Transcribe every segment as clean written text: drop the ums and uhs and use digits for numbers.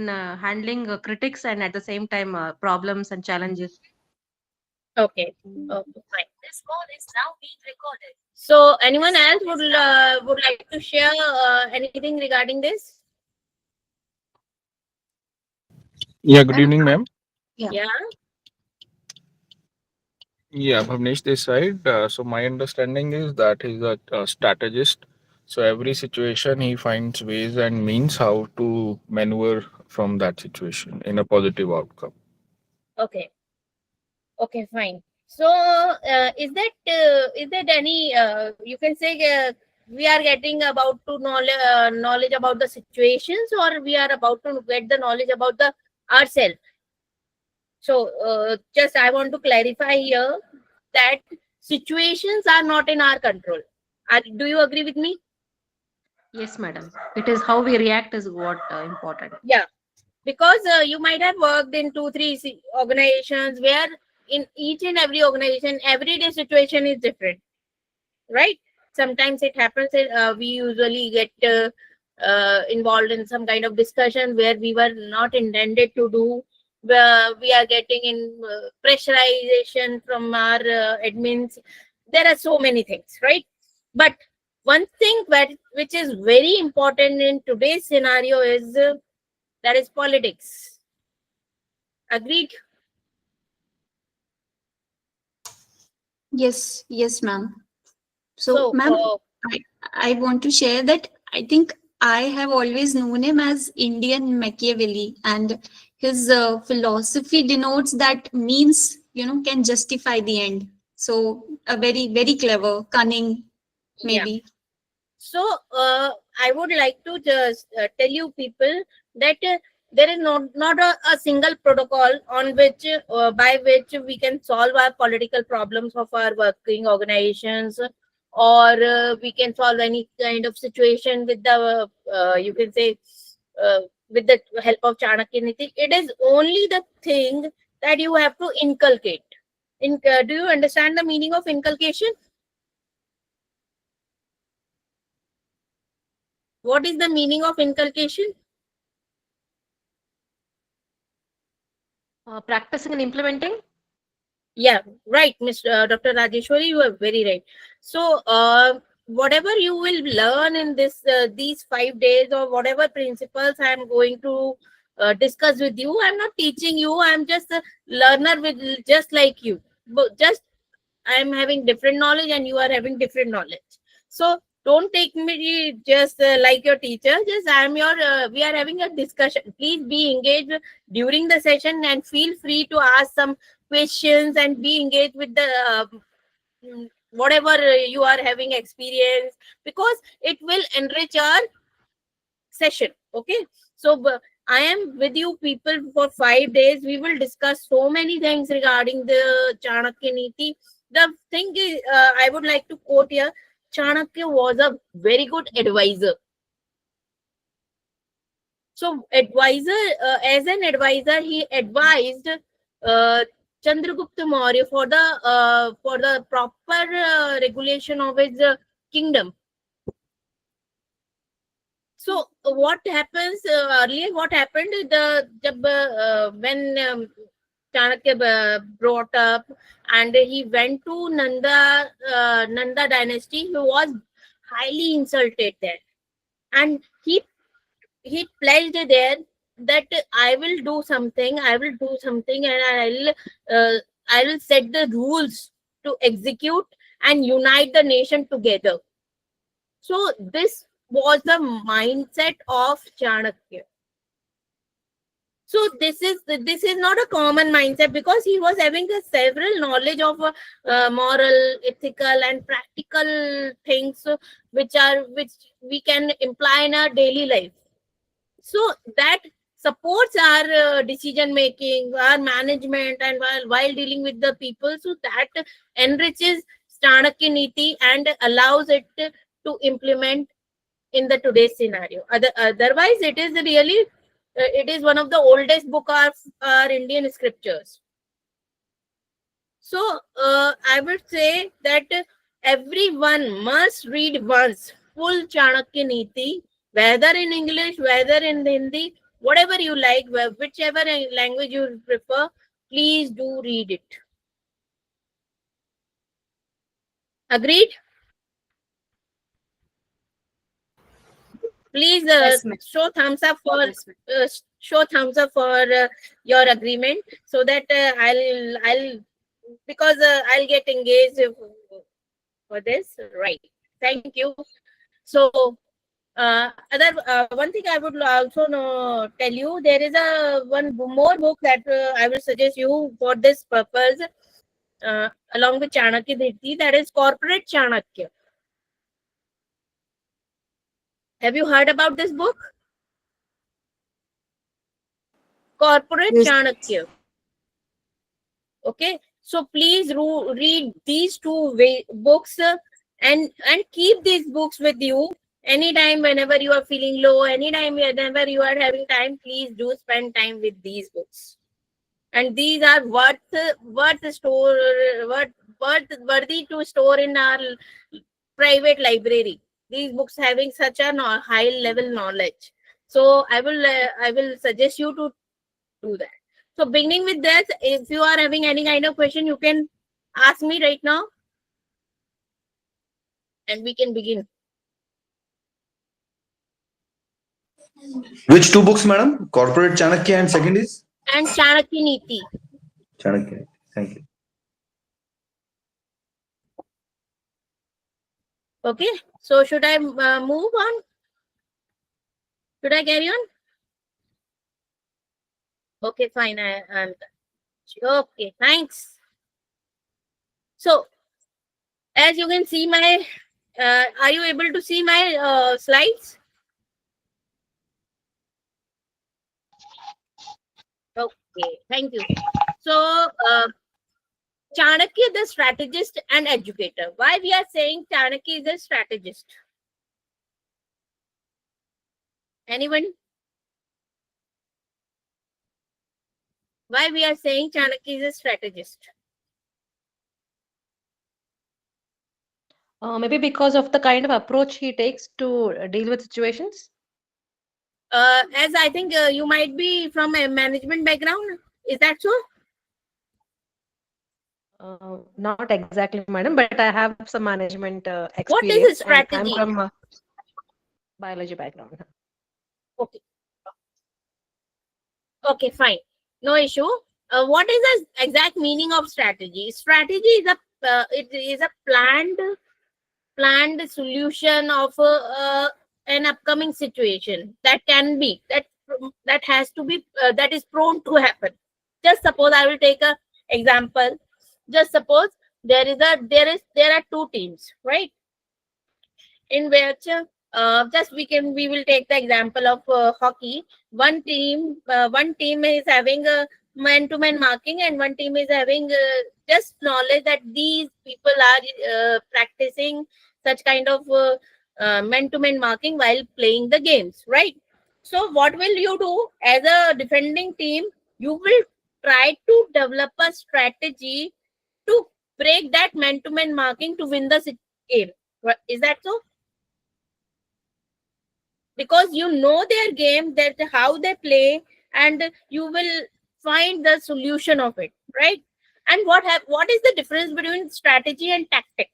handling critics and at the same time problems and challenges. Okay. Okay, fine. This call is now being recorded. So, anyone else would like to share anything regarding this? Yeah, good evening, ma'am. Yeah. Yeah, Bhavnesh this side. So my understanding is that he's a strategist. So every situation he finds ways and means how to maneuver from that situation in a positive outcome. Okay. Okay, fine. So, is that any you can say we are getting about to knowledge about the situations, or we are about to get the knowledge about the ourselves? So, just I want to clarify here that situations are not in our control. Do you agree with me? Yes, madam. It is how we react is what important. Yeah, because you might have worked in 2 3 organizations where in each and every organization everyday situation is different, right? Sometimes it happens that we usually get involved in some kind of discussion where we were not intended to do, where we are getting in pressurization from our admins. There are so many things, right? But one thing which is very important in today's scenario is that is politics. Agreed? Yes, yes, ma'am. So, So, ma'am, I want to share that I think I have always known him as Indian Machiavelli, and his philosophy denotes that means, can justify the end. So, a very, very clever, cunning, yeah. maybe. So, I would like to just tell you people that there is not a single protocol on which by which we can solve our political problems of our working organizations, or we can solve any kind of situation with the you can say uh, with the help of Chanakya Niti. It is only the thing that you have to inculcate. Do you understand the meaning of inculcation? What is the meaning of inculcation? Practicing and implementing. Yeah, right, Mr. Dr. Rajeshwari, you are very right. So, whatever you will learn in these 5 days, or whatever principles I am going to discuss with you, I'm not teaching you. I'm just a learner with just like you. But just I am having different knowledge, and you are having different knowledge. So don't take me just like your teacher. Just I am your. We are having a discussion. Please be engaged during the session and feel free to ask some questions and be engaged with the whatever you are having experience, because it will enrich our session. Okay, so I am with you people for 5 days. We will discuss so many things regarding the Chanakya Niti. The thing is, I would like to quote here: Chanakya was a very good advisor. So, as an advisor, he advised uh, Chandragupta Maurya for the proper regulation of his kingdom. So what happens earlier? What happened? When Chanakya brought up, and he went to Nanda dynasty, he was highly insulted there, and he pledged there that I will do something, and I will set the rules to execute and unite the nation together. So this was the mindset of Chanakya. So this is not a common mindset, because he was having a several knowledge of moral, ethical, and practical things, which we can imply in our daily life. So that supports our decision making, our management, and while dealing with the people. So that enriches Chanakya Niti and allows it to implement in the today's scenario. Otherwise, it is really it is one of the oldest book of our Indian scriptures. So I would say that everyone must read once full Chanakya Niti, whether in English, whether in Hindi, whatever you like, whichever language you prefer, please do read it. Agreed? Please Yes, ma'am. show thumbs up for Yes, ma'am. your agreement, so that I'll because I'll get engaged for this. Right. Thank you. So other one thing I would also tell you, there is a one more book that I will suggest you for this purpose, along with Chanakya Niti, that is Corporate Chanakya. Have you heard about this book? Corporate Yes. Chanakya. Okay, so please read these two books, and keep these books with you anytime, whenever you are feeling low, anytime whenever you are having time. Please do spend time with these books, and these are worthy to store in our private library. These books having such a high level knowledge. So I will suggest you to do that. So beginning with this, if you are having any kind of question, you can ask me right now, and we can begin. Which two books, madam? Corporate Chanakya and second is And Chanakya Niti. Chanakya. Thank you. Okay. So should I move on? Should I carry on? Okay, fine. I'm okay. Thanks. So as you can see my, are you able to see my slides? Okay, thank you. So Chanakya, the strategist and educator. Why we are saying Chanakya is a strategist? Anyone? Why we are saying Chanakya is a strategist? Maybe because of the kind of approach he takes to deal with situations. As I think you might be from a management background. Is that so? Not exactly, madam, but I have some management What is experience, a and I'm strategy? from biology background. Okay. Okay, fine. No issue. What is the exact meaning of strategy? Strategy is a planned solution of an upcoming situation that can be that has to be that is prone to happen. Just suppose I will take a example. Just suppose there are two teams, right? In which we will take the example of hockey. One team is having a man-to-man marking, and one team is having just knowledge that these people are practicing such kind of man-to-man marking while playing the games, right? So what will you do as a defending team? You will try to develop a strategy to break that man-to-man marking to win the game. Is that so? Because you know their game, that how they play, and you will find the solution of it, right? And what is the difference between strategy and tactic?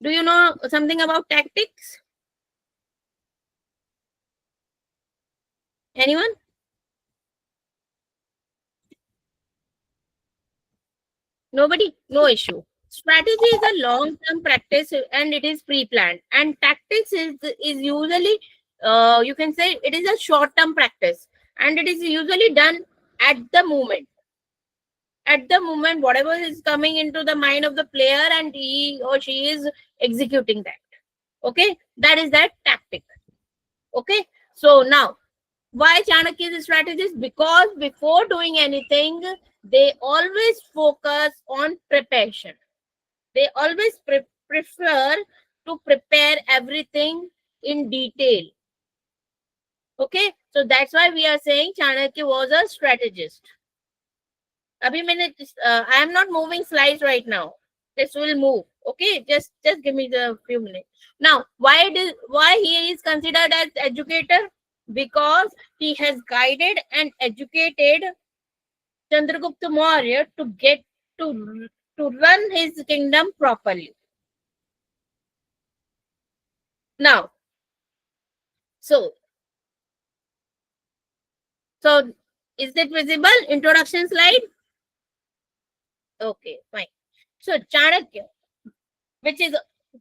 Do you know something about tactics? Anyone? Nobody? No issue. Strategy is a long term practice, and it is pre-planned, and tactics is usually you can say it is a short term practice, and it is usually done at the moment. At the moment, whatever is coming into the mind of the player, and he or she is executing that. Okay, that is that tactic. Okay, so now why Chanakya is a strategist? Because before doing anything, they always focus on preparation. They always prefer to prepare everything in detail. Okay, so that's why we are saying Chanakya was a strategist. I am not moving slides right now. This will move. Okay, just give me the few minutes. Now, why he is considered as educator? Because he has guided and educated Chandragupta Maurya to get to run his kingdom properly. Now, so is it visible? Introduction slide. Okay, fine. So Chanakya,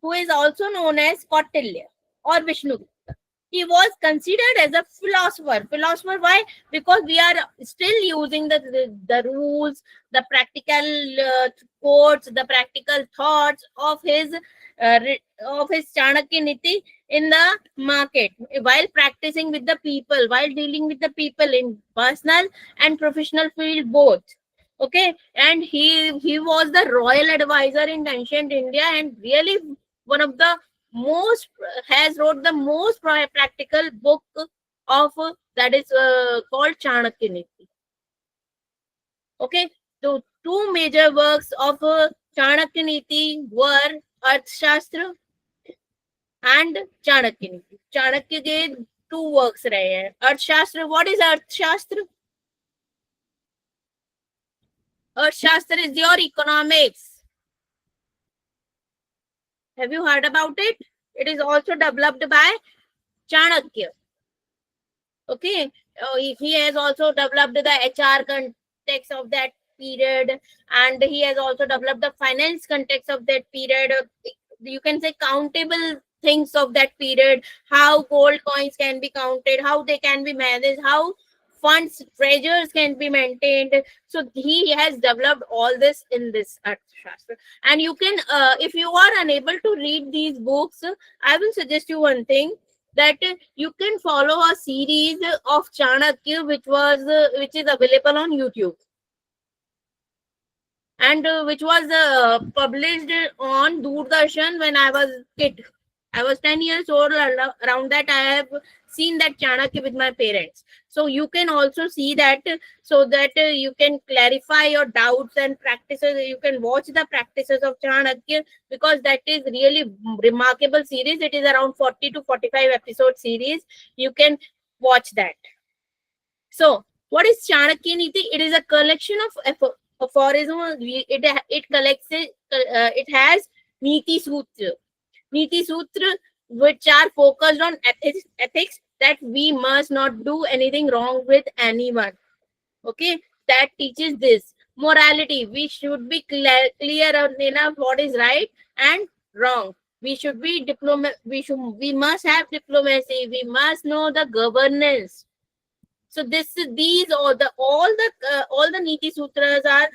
who is also known as Kautilya or Vishnu, he was considered as a philosopher. Philosopher, why? Because we are still using the rules, the practical quotes, the practical thoughts of his Chanakya Niti in the market, while practicing with the people, while dealing with the people in personal and professional field both. Okay, and he was the royal advisor in ancient India, and really one of the most has wrote the most practical book of that is called Chanakya Niti. Okay, so two major works of Chanakya Niti were Arthashastra and Chanakya Niti. Chanakya के two works रहे हैं. Arthashastra, what is Arthashastra? Arthashastra is your economics. Have you heard about it? It is also developed by Chanakya. Okay, he has also developed the HR context of that period, and he has also developed the finance context of that period. You can say countable things of that period, how gold coins can be counted, how they can be managed, how funds treasures can be maintained. So he has developed all this in this Arthashastra. And you can if you are unable to read these books, I will suggest you one thing, that you can follow a series of Chanakya which is available on YouTube, and which was published on Doordarshan when I was kid. I was 10 years old. Around that, I have seen that Chanakya with my parents. So you can also see that, so that you can clarify your doubts and practices. You can watch the practices of Chanakya, because that is really remarkable series. It is around 40 to 45 episode series. You can watch that. So what is Chanakya Niti? It is a collection of aphorisms. It collects it has Niti Sutra. Niti Sutra, which are focused on ethics, that we must not do anything wrong with anyone. Okay, that teaches this morality. We should be clear enough what is right and wrong. We should be we must have diplomacy. We must know the governance. So these all the Niti Sutras are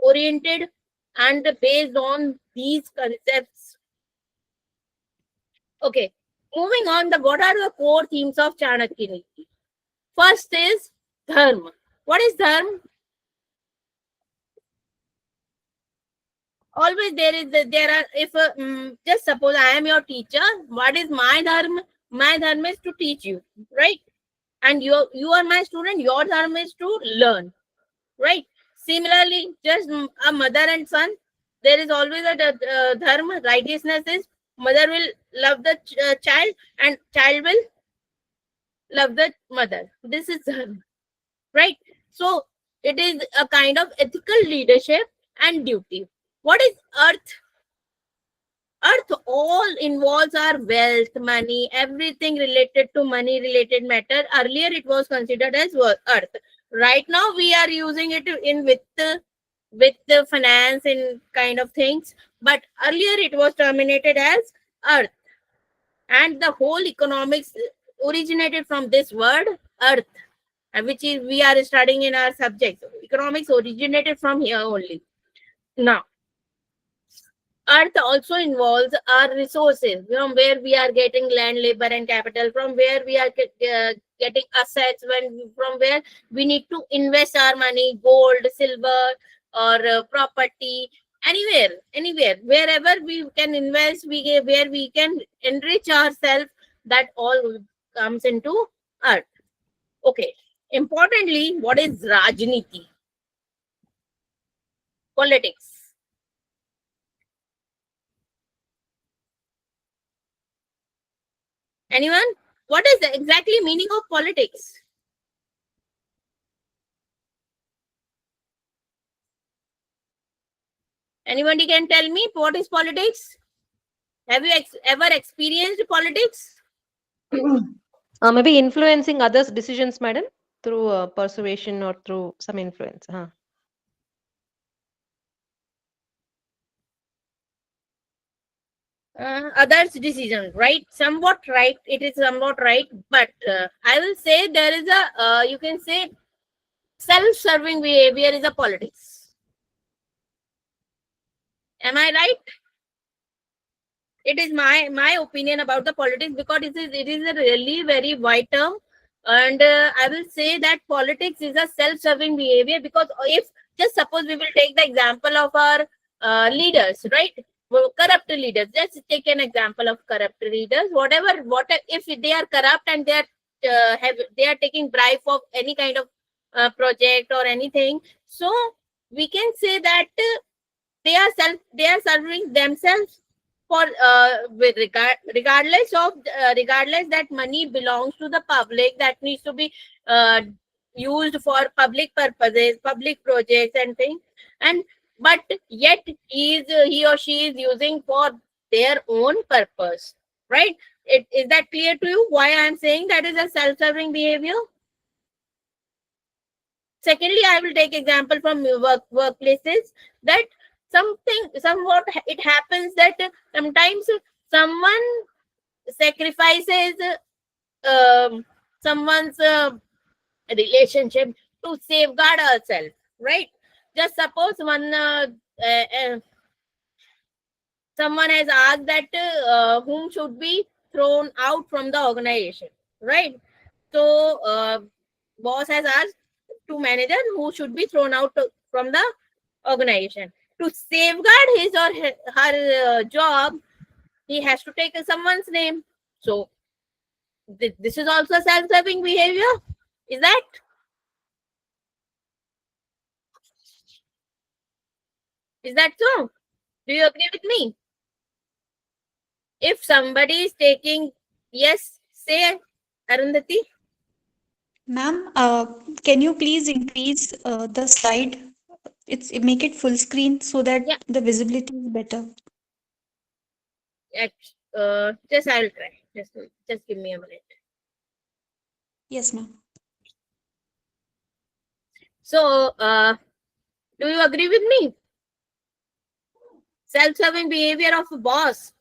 oriented and based on these concepts. Okay, moving on, what are the core themes of Chanakya Niti? First is dharma. What is dharma? Always there are, if just suppose I am your teacher, what is my dharma? My dharma is to teach you, right? And you are my student, your dharma is to learn, right? Similarly, just a mother and son, there is always a dharma. Righteousness is mother will love the child, and child will love the mother. This is dharma, right? So it is a kind of ethical leadership and duty. What is earth? Earth all involves our wealth, money, everything related to money related matter. Earlier it was considered as earth. Right now we are using it in with the finance and kind of things, but earlier it was terminated as earth, and the whole economics originated from this word earth, which is we are studying in our subjects. Economics originated from here only. Now earth also involves our resources, from where we are getting land, labor, and capital, from where we are getting assets, from where we need to invest our money, gold, silver, or property, anywhere, wherever we can invest, where we can enrich ourselves, that all comes into earth. Okay. Importantly, what is Rajniti? Politics. Anyone? What is the exactly meaning of politics? Anybody can tell me what is politics? Have you ever experienced politics? Maybe influencing others' decisions, madam, through persuasion or through some influence. Others' decision, right? Somewhat right. It is somewhat right, but I will say there is a you can say self-serving behavior is a politics. Am I right? It is my opinion about the politics, because it is a really very wide term, and I will say that politics is a self-serving behavior, because if just suppose we will take the example of our leaders, right? Well, corrupt leaders. Just take an example of corrupt leaders. Whatever, if they are corrupt and they are taking bribe of any kind of project or anything, so we can say that they are serving themselves for with regardless that money belongs to the public, that needs to be used for public purposes, public projects and things, and but yet he or she is using for their own purpose, right? Is that clear to you why I am saying that is a self-serving behavior? Secondly, I will take example from workplaces, that somewhat it happens that sometimes someone sacrifices someone's relationship to safeguard herself, right? Just suppose someone has asked that whom should be thrown out from the organization, right? So boss has asked to manager who should be thrown out from the organization. To safeguard his or her job, he has to take someone's name. So this is also self-serving behavior. Is that so? Do you agree with me? If somebody is taking, yes, say, Arundhati. Ma'am, can you please increase the slide? Make it full screen so that Yeah. the visibility is better. Just I'll try. Just give me a minute. Yes, ma'am. So, do you agree with me? Self-serving behavior of a boss.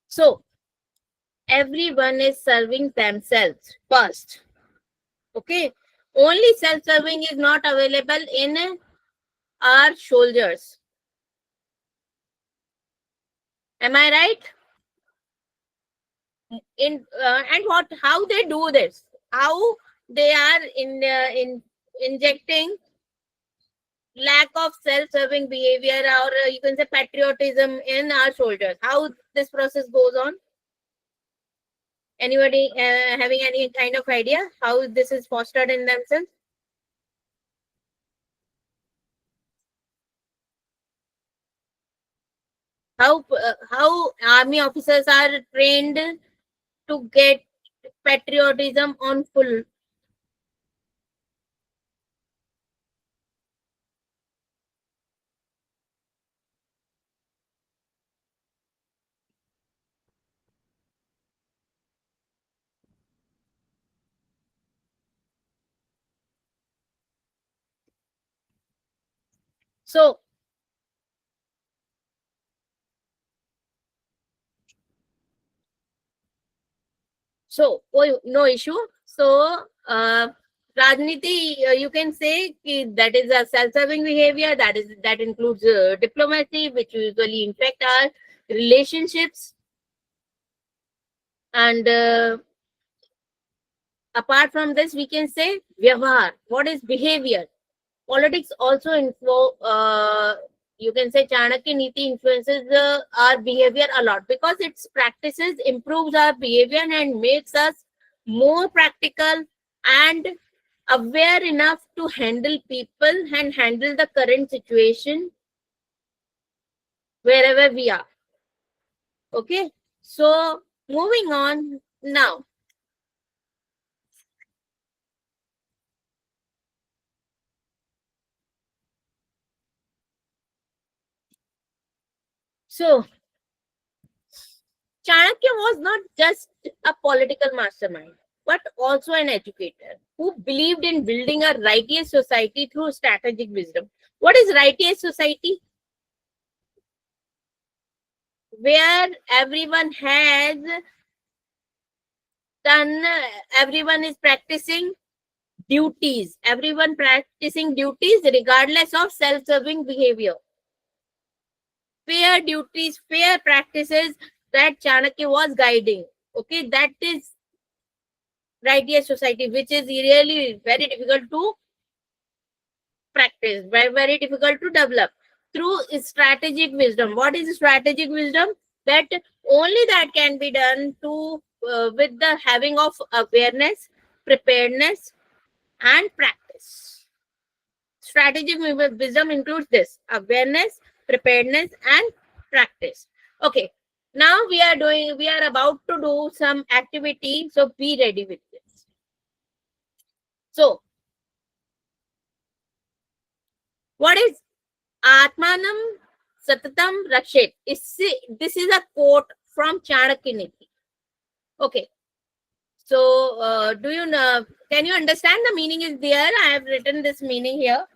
So, everyone is serving themselves first. Okay. Only self-serving is not available in our soldiers. Am I right? How they do this? How they are in injecting lack of self-serving behavior, or you can say patriotism in our soldiers? How this process goes on? Anybody having any kind of idea how this is fostered in themselves? How army officers are trained to get patriotism on full? So no issue. So Rajniti, you can say that is a self-serving behavior. That includes diplomacy, which usually infect our relationships. And apart from this, we can say vyavhar. What is behavior? Politics also you can say Chanakya Niti influences our behavior a lot, because its practices improves our behavior and makes us more practical, and aware enough to handle people and handle the current situation wherever we are. Okay, so moving on now. So Chanakya was not just a political mastermind, but also an educator who believed in building a righteous society through strategic wisdom. What is righteous society? Where everyone has done, everyone is practicing duties, everyone practicing duties regardless of self-serving behavior. Fair duties, fair practices that Chanakya was guiding. Okay, that is righteous society, which is really very difficult to practice, very, very difficult to develop through strategic wisdom. What is strategic wisdom? That only that can be done to with the having of awareness, preparedness, and practice. Strategic wisdom includes this: awareness, preparedness, and practice. Okay, now we are about to do some activity, so be ready with this. So what is Atmanam Satatam Rakshet? This is a quote from Chanakya Niti. Okay. So, do you know? Can you understand the meaning is there? I have written this meaning here.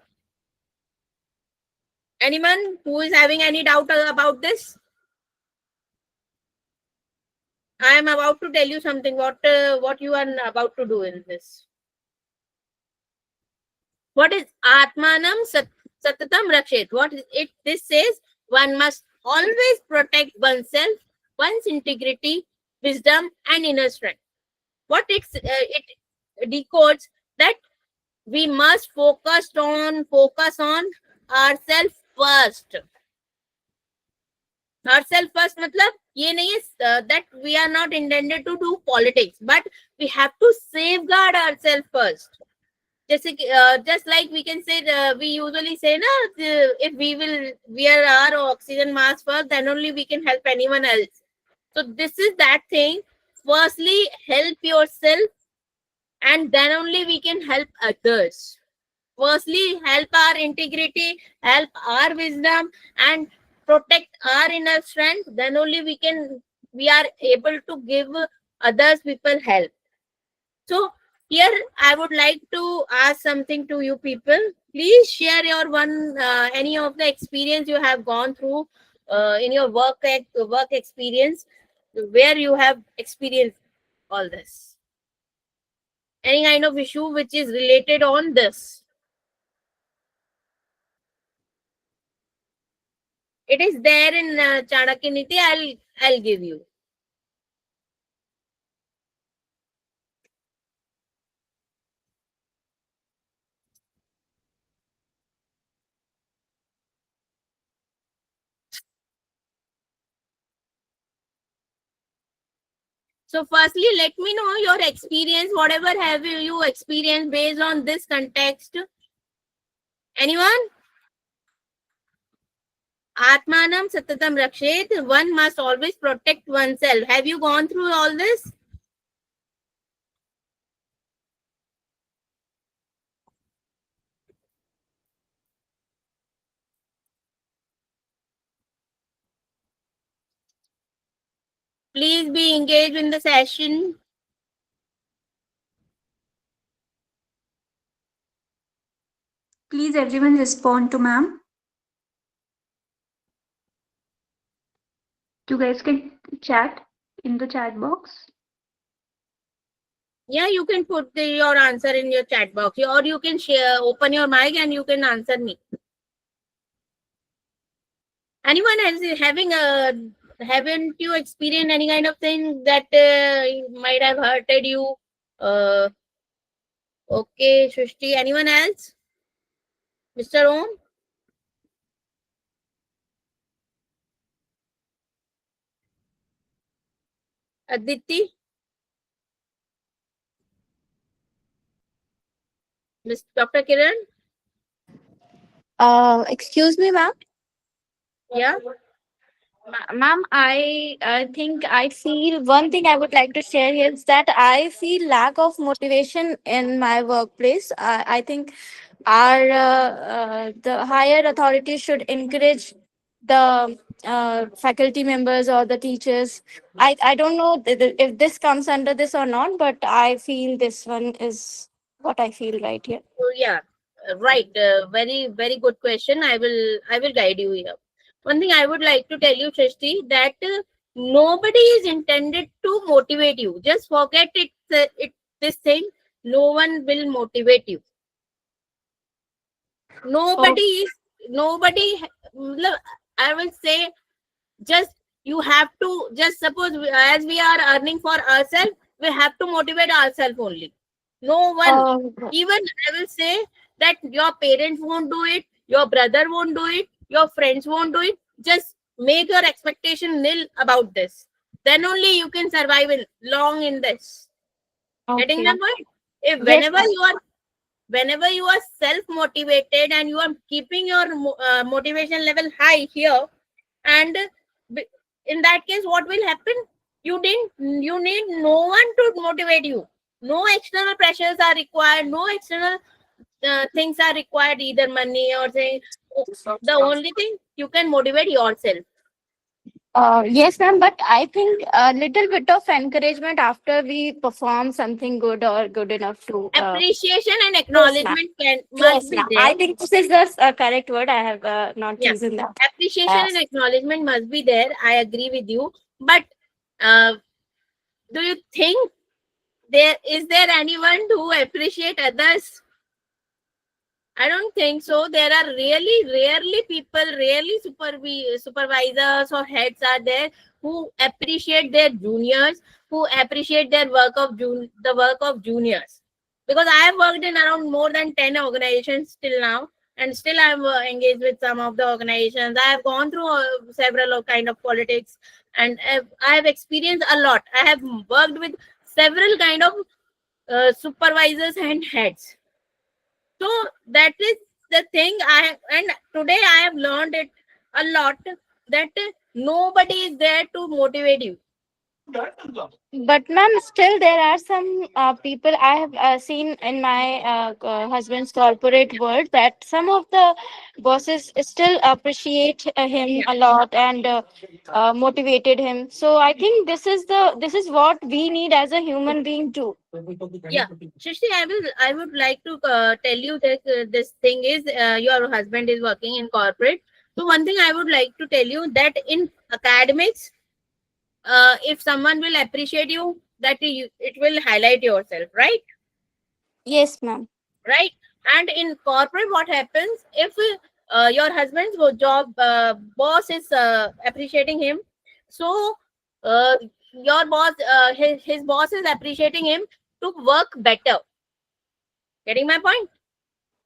Anyone who is having any doubt about this? I am about to tell you something. What you are about to do in this? What is Atmanam Satatam Rakshet? What is it? This says one must always protect oneself, one's integrity, wisdom, and inner strength. What it decodes that we must focus on ourselves first. Ourselves first मतलब ये नहीं है that we are not intended to do politics, but we have to safeguard ourselves first. जैसे just like we can say we usually say na if we will wear our oxygen mask first, then only we can help anyone else. So this is that thing. Firstly, help yourself, and then only we can help others. Firstly, help our integrity, help our wisdom, and protect our inner strength. Then only we are able to give others people help. So here I would like to ask something to you people. Please share your any of the experience you have gone through in your work experience, where you have experienced all this. Any kind of issue which is related on this. It is there in Chanakya Niti. I'll give you. So firstly, let me know your experience. Whatever have you experienced based on this context? Anyone? Atmanam Satatam Rakshet. One must always protect oneself. Have you gone through all this? Please be engaged in the session. Please, everyone, respond to ma'am. You guys can chat in the chat box. Yeah, you can put your answer in your chat box, or you can open your mic and you can answer me. Anyone else having haven't you experienced any kind of thing that might have hurted you? Okay, Shushti. Anyone else? Mr. Om? Aditi? Miss Dr. Kiran? Excuse me, ma'am. Yeah. Ma'am, I think I feel one thing I would like to share here is that I feel lack of motivation in my workplace. I think our the higher authorities should encourage the faculty members or the teachers. I don't know if this comes under this or not, but I feel this one is what I feel right here. So yeah, right. Very good question. I will guide you here. One thing I would like to tell you, Shrishti, that nobody is intended to motivate you. Just forget it. This thing. No one will motivate you. Nobody is. Nobody. Look, I will say, just you have to just suppose as we are earning for ourselves, we have to motivate ourselves only. No one. Even I will say that your parents won't do it, your brother won't do it, your friends won't do it. Just make your expectation nil about this. Then only you can survive long in this. Getting the point? If whenever you are self motivated and you are keeping your motivation level high here, and in that case, what will happen? You need no one to motivate you. No external pressures are required. No external things are required, either money or say. The only thing you can motivate yourself. Yes, ma'am, but I think a little bit of encouragement after we perform something good or good enough to. Appreciation and acknowledgement must be ma'am. there. I think this is the correct word. I have not Yeah. chosen that. Appreciation and acknowledgement must be there. I agree with you. But do you think there is anyone who appreciate others? I don't think so. There are rarely people, rarely supervisors or heads are there who appreciate their juniors, who appreciate their the work of juniors. Because I have worked in around more than 10 organizations till now, and still I'm engaged with some of the organizations. I have gone through several kind of politics, and I have experienced a lot. I have worked with several kind of supervisors and heads. So that is the thing and today I have learned it a lot, that nobody is there to motivate you. But ma'am, still there are some people I have seen in my husband's corporate world that some of the bosses still appreciate him a lot and motivated him. So I think this is what we need as a human being too. Yeah, Shristi, I would like to tell you that this thing is your husband is working in corporate. So one thing I would like to tell you, that in academics, if someone will appreciate you, that it will highlight yourself, right? Yes, ma'am. Right. And in corporate, what happens if your husband's job boss is appreciating him, so your boss his boss is appreciating him to work better. Getting my point?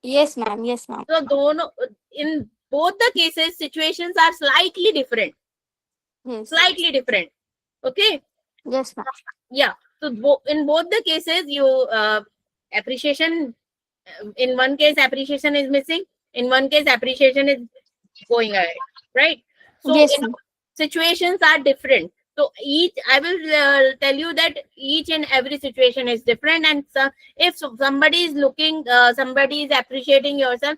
Yes, ma'am. Yes, ma'am. So in both the cases, situations are slightly different. Yes. Slightly different. Okay. Yes, ma'am. Yeah. So in both the cases, you appreciation. In one case, appreciation is missing. In one case, appreciation is going ahead. Right. So Yes, in ma'am. situations are different. So I will tell you that each and every situation is different. And if somebody is looking, somebody is appreciating yourself,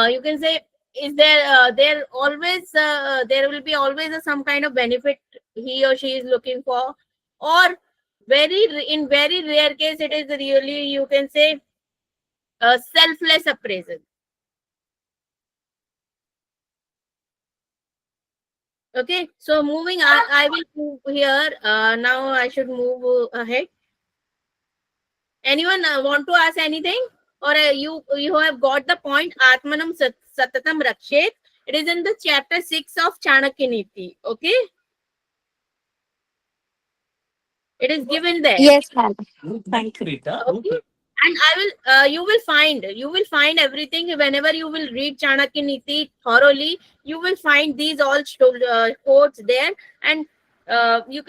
you can say, is there always there will be always some kind of benefit he or she is looking for, or in very rare case it is really, you can say, selfless appraisal. Okay, so moving, I will move here. Now I should move ahead. Anyone want to ask anything, or you have got the point? Atmanam Satatam Rakshet. It is in the chapter 6 of Chanakya Niti. Okay, it is given there. Yes, ma'am. Thank you. Okay. And I will you will find everything whenever you will read Chanakya Niti thoroughly. You will find these all quotes there, and you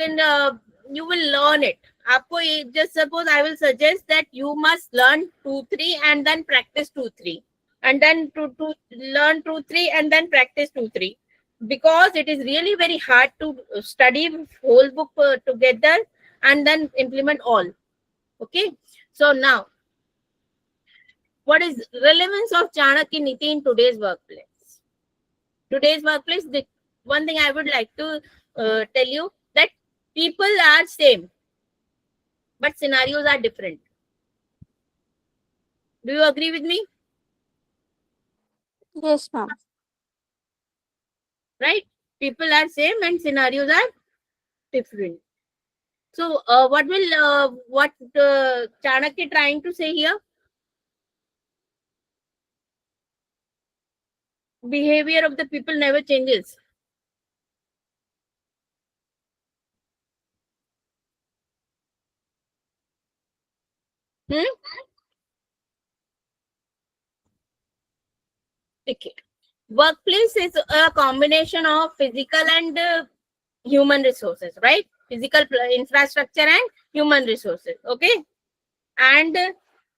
will learn it. आपको just suppose I will suggest that you must learn 2-3 and then practice 2-3 and then to learn 2-3 and then practice 2-3, because it is really very hard to study whole book together and then implement all. Okay, so now what is relevance of Chanakya Niti in today's workplace? Today's workplace, the one thing I would like to tell you that people are same, but scenarios are different. Do you agree with me? Yes, ma'am. Right? People are same and scenarios are different. So, what Chanakya trying to say here? Behavior of the people never changes. Hmm? Okay. Workplace is a combination of physical and human resources, right? Physical infrastructure and human resources. Okay. And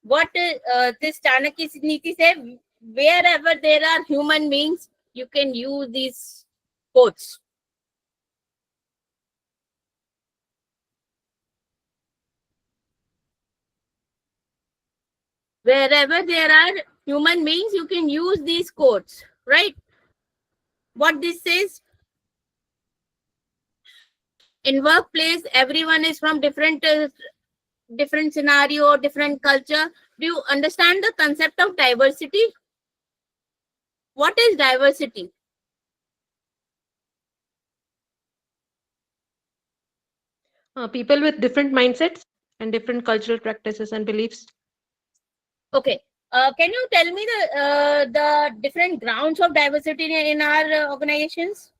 what this Chanakya Niti said, wherever there are human beings, you can use these quotes. Wherever there are human beings, you can use these quotes, right? What this says, in workplace, everyone is from different scenario, different culture. Do you understand the concept of diversity? What is diversity? People with different mindsets and different cultural practices and beliefs. Okay. Can you tell me the different grounds of diversity in our organizations?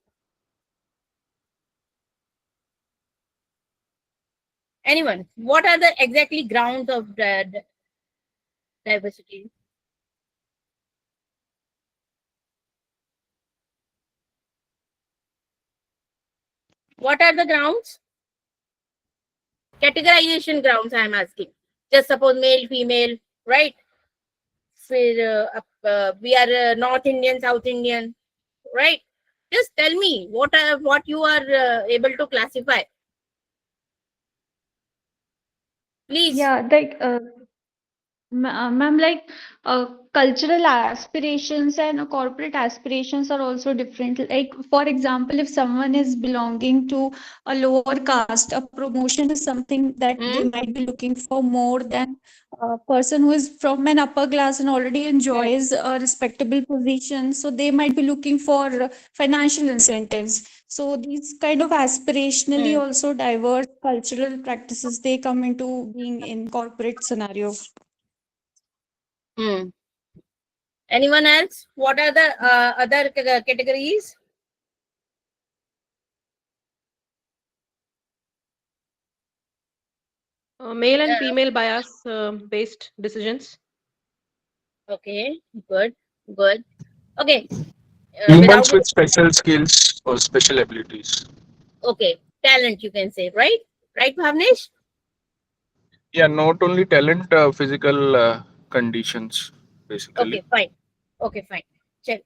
Anyone? What are the exactly grounds of diversity? What are the grounds? Categorization grounds, I am asking. Just suppose male, female, right? We are North Indian, South Indian, right? Just tell me what you are able to classify. Please. Yeah, like ma'am, like cultural aspirations and corporate aspirations are also different. Like, for example, if someone is belonging to a lower caste, a promotion is something that they Hmm? might be looking for more than a person who is from an upper class and already enjoys a respectable position. So they might be looking for financial incentives. So these kind of aspirationally Hmm. also diverse cultural practices, they come into being in corporate scenario. Hmm. Anyone else? What are the other categories? Male and Uh, female bias based decisions. okay, good, good. Okay, Humans without with special skills or special abilities. okay, talent you can say, right? Right, Bhavnesh? Yeah, not only talent, physical conditions, basically. Okay, fine. Okay, fine. Check.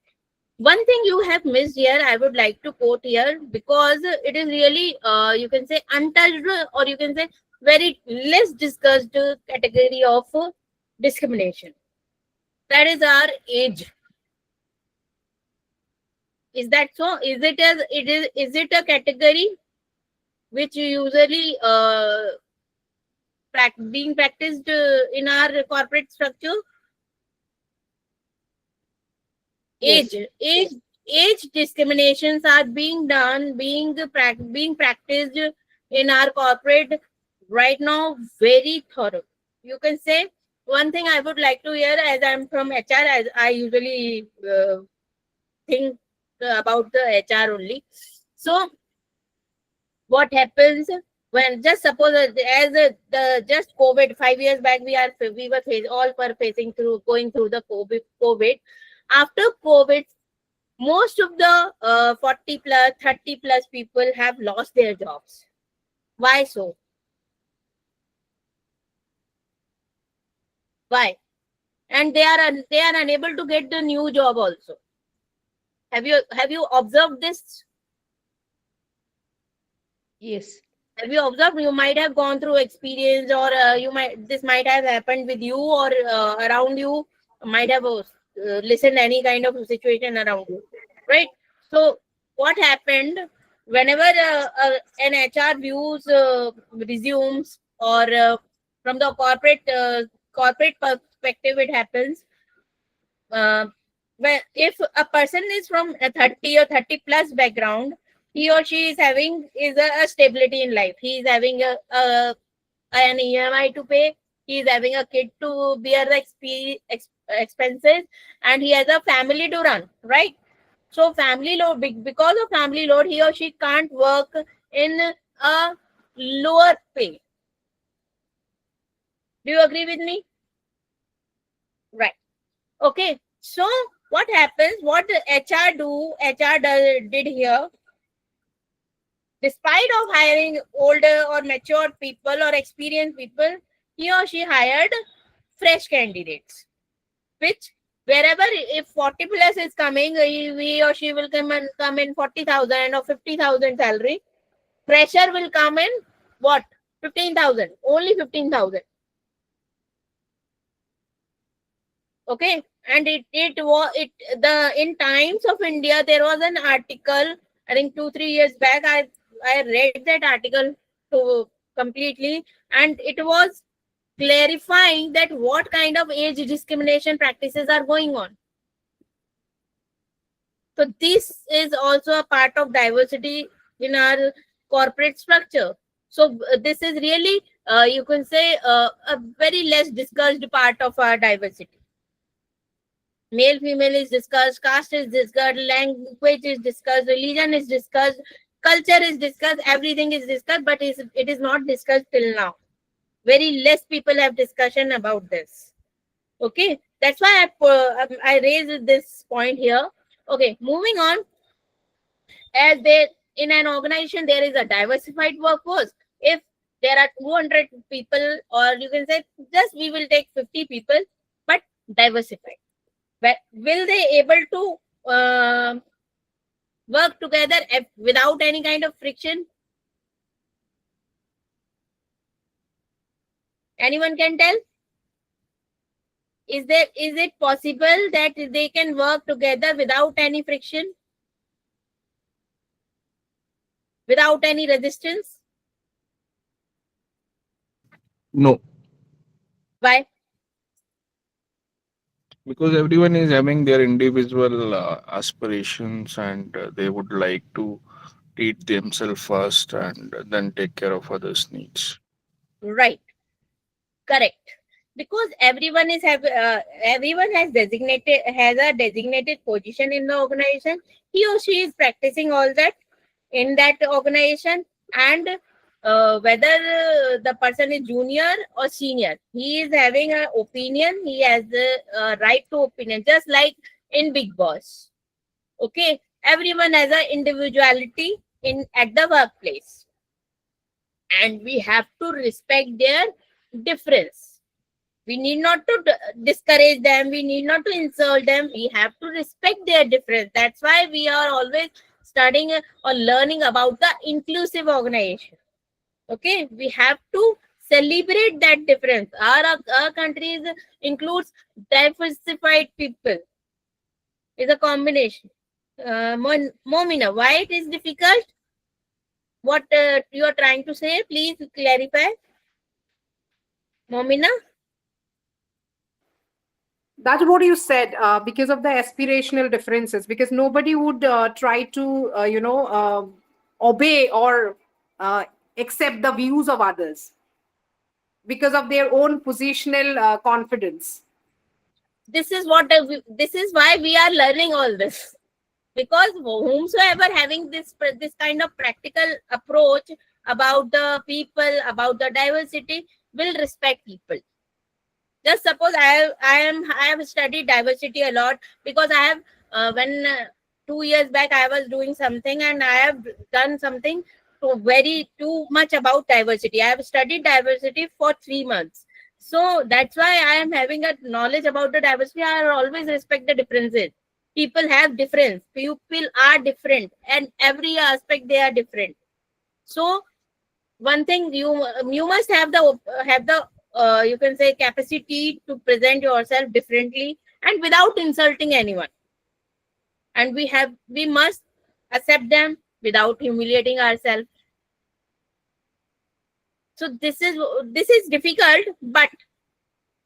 One thing you have missed here, I would like to quote here, because it is really, you can say, untouched, or you can say very less discussed category of discrimination. That is our age. Is that so? Is it a category which usually being practiced in our corporate structure? Yes. Age discriminations are being done, being practiced in our corporate right now, very thorough. You can say, one thing I would like to hear, as I'm from HR, as I usually think about the HR only. So what happens when, just suppose the just COVID 5 years back, we were all were facing through, going through the COVID. After COVID, most of the 40 plus 30 plus people have lost their jobs. Why so? Why? And they are unable to get the new job also. Have you observed this? Yes. Have you observed? You might have gone through experience, or this might have happened with you, or around you. Might have listened any kind of situation around you, right? So what happened whenever an HR views resumes, or from the corporate perspective, it happens. When if a person is from a 30 or 30 plus background, he or she is having a stability in life. He is having an EMI to pay. He is having a kid to bear the expenses, and he has a family to run, right? So family load, because of family load, he or she can't work in a lower pay. Do you agree with me? Right. Okay. So what happens? What the did here? Despite of hiring older or mature people or experienced people, he or she hired fresh candidates. Which wherever, if 40 plus is coming, he or she will come in 40,000 or 50,000 salary. Fresher will come in what? 15,000. Only 15,000. Okay. And in Times of India, there was an article, I think 2-3 years back. I read that article to completely, and it was clarifying that what kind of age discrimination practices are going on. So this is also a part of diversity in our corporate structure. So this is really, you can say, a very less discussed part of our diversity. Male, female is discussed, caste is discussed, language is discussed, religion is discussed, culture is discussed, everything is discussed, but it is not discussed till now. Very less people have discussion about this. Okay, that's why I raised this point here. Okay, moving on. As there in an organization, there is a diversified workforce. If there are 200 people, or you can say just we will take 50 people, but diversified. Will they able to work together without any kind of friction? Anyone can tell? Is it possible that they can work together without any friction? Without any resistance? No, Why? because everyone is having their individual aspirations, and they would like to treat themselves first and then take care of others' needs. Right. Correct. Because everyone has a designated position in the organization. He or she is practicing all that in that organization, and whether the person is junior or senior, he is having an opinion. He has the right to opinion, just like in Big Boss. Okay, everyone has an individuality in at the workplace, and we have to respect their difference. We need not to discourage them. We need not to insult them. We have to respect their difference. That's why we are always studying or learning about the inclusive organization. Okay, we have to celebrate that difference. Our country includes diversified people. It's a combination. Momina, why it is difficult? What you are trying to say? Please clarify. Momina? That's what you said, because of the aspirational differences, because nobody would try to, obey or accept the views of others because of their own positional confidence. This is why we are learning all this, because whomsoever having this kind of practical approach about the people, about the diversity, will respect people. Just suppose I have studied diversity a lot, because I have when 2 years back I was doing something, and I have done something too much about diversity. I have studied diversity for 3 months. So that's why I am having a knowledge about the diversity. I always respect the differences. People have difference. People are different, and every aspect they are different. So one thing you must have the you can say capacity to present yourself differently and without insulting anyone. And we must accept them without humiliating ourselves. So this is difficult, but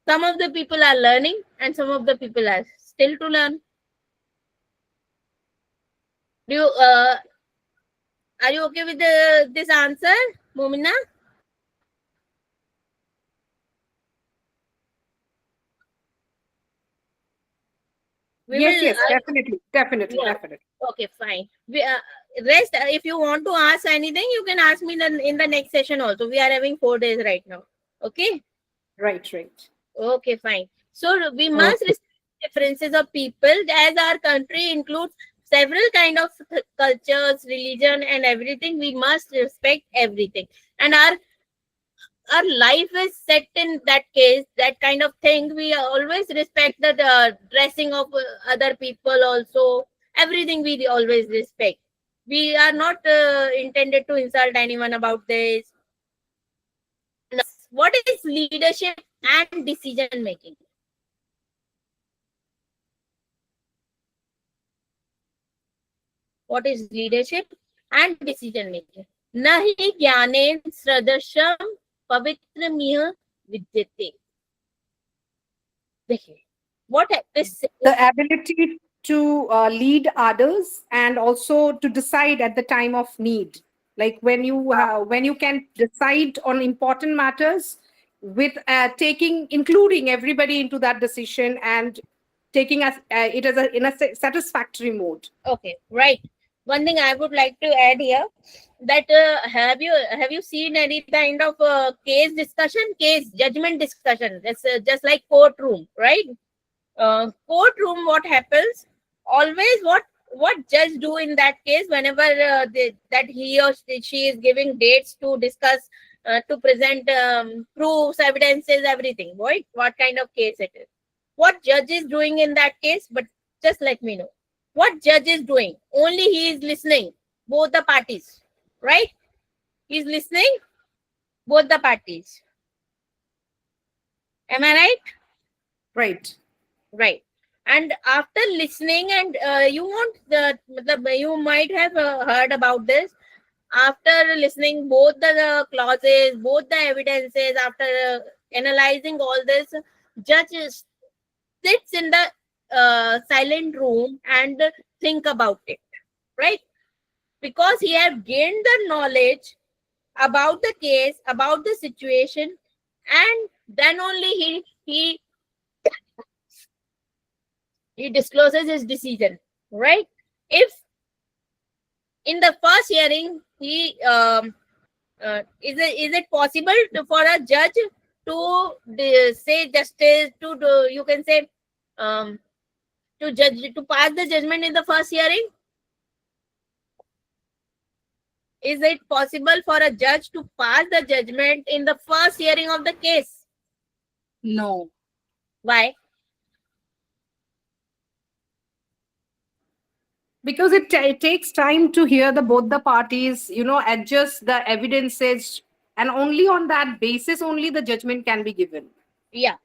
some of the people are learning and some of the people are still to learn. Do you are you okay with this answer, Momina? We Yes, will yes, definitely, definitely, yeah. definitely. Okay, fine. Rest, if you want to ask anything, you can ask me in the next session also. We are having 4 days right now. Okay? Right, right. Okay, fine. So we Okay. must respect differences of people, as our country includes several kind of cultures, religion, and everything. We must respect everything. And our life is set in that case, that kind of thing. We always respect the dressing of other people also. Everything we always respect. We are not intended to insult anyone about this. What is leadership and decision making? What is leadership and decision making? Nahi ज्ञानेन सदृशम पवित्र मिह विद्यते. देखिए, what this The ability to lead others and also to decide at the time of need, like when you can decide on important matters with including everybody into that decision and taking it as in a satisfactory mode. Okay, right. One thing I would like to add here, that have you seen any kind of case judgment discussion? That's just like courtroom, right? Courtroom, what happens? Always, what judge do in that case whenever that he or she is giving dates to discuss, to present proofs, evidences, everything. Right? What kind of case it is? What judge is doing in that case? But just let me know. What judge is doing? Only he is listening both the parties, right? He is listening both the parties. Am I right? Right. Right. And after listening, and you might have heard about this. After listening both the clauses, both the evidences, after analyzing all this, judge sits in the silent room and think about it, right? Because he have gained the knowledge about the case, about the situation, and then only he discloses his decision, right? If in the first hearing he is it possible for a judge to say justice, to do, you can say, to judge, to pass the judgment in the first hearing? Is it possible for a judge to pass the judgment in the first hearing of the case? No. Why? Because it takes time to hear both the parties, adjust the evidences, and only on that basis only the judgment can be given. Yeah.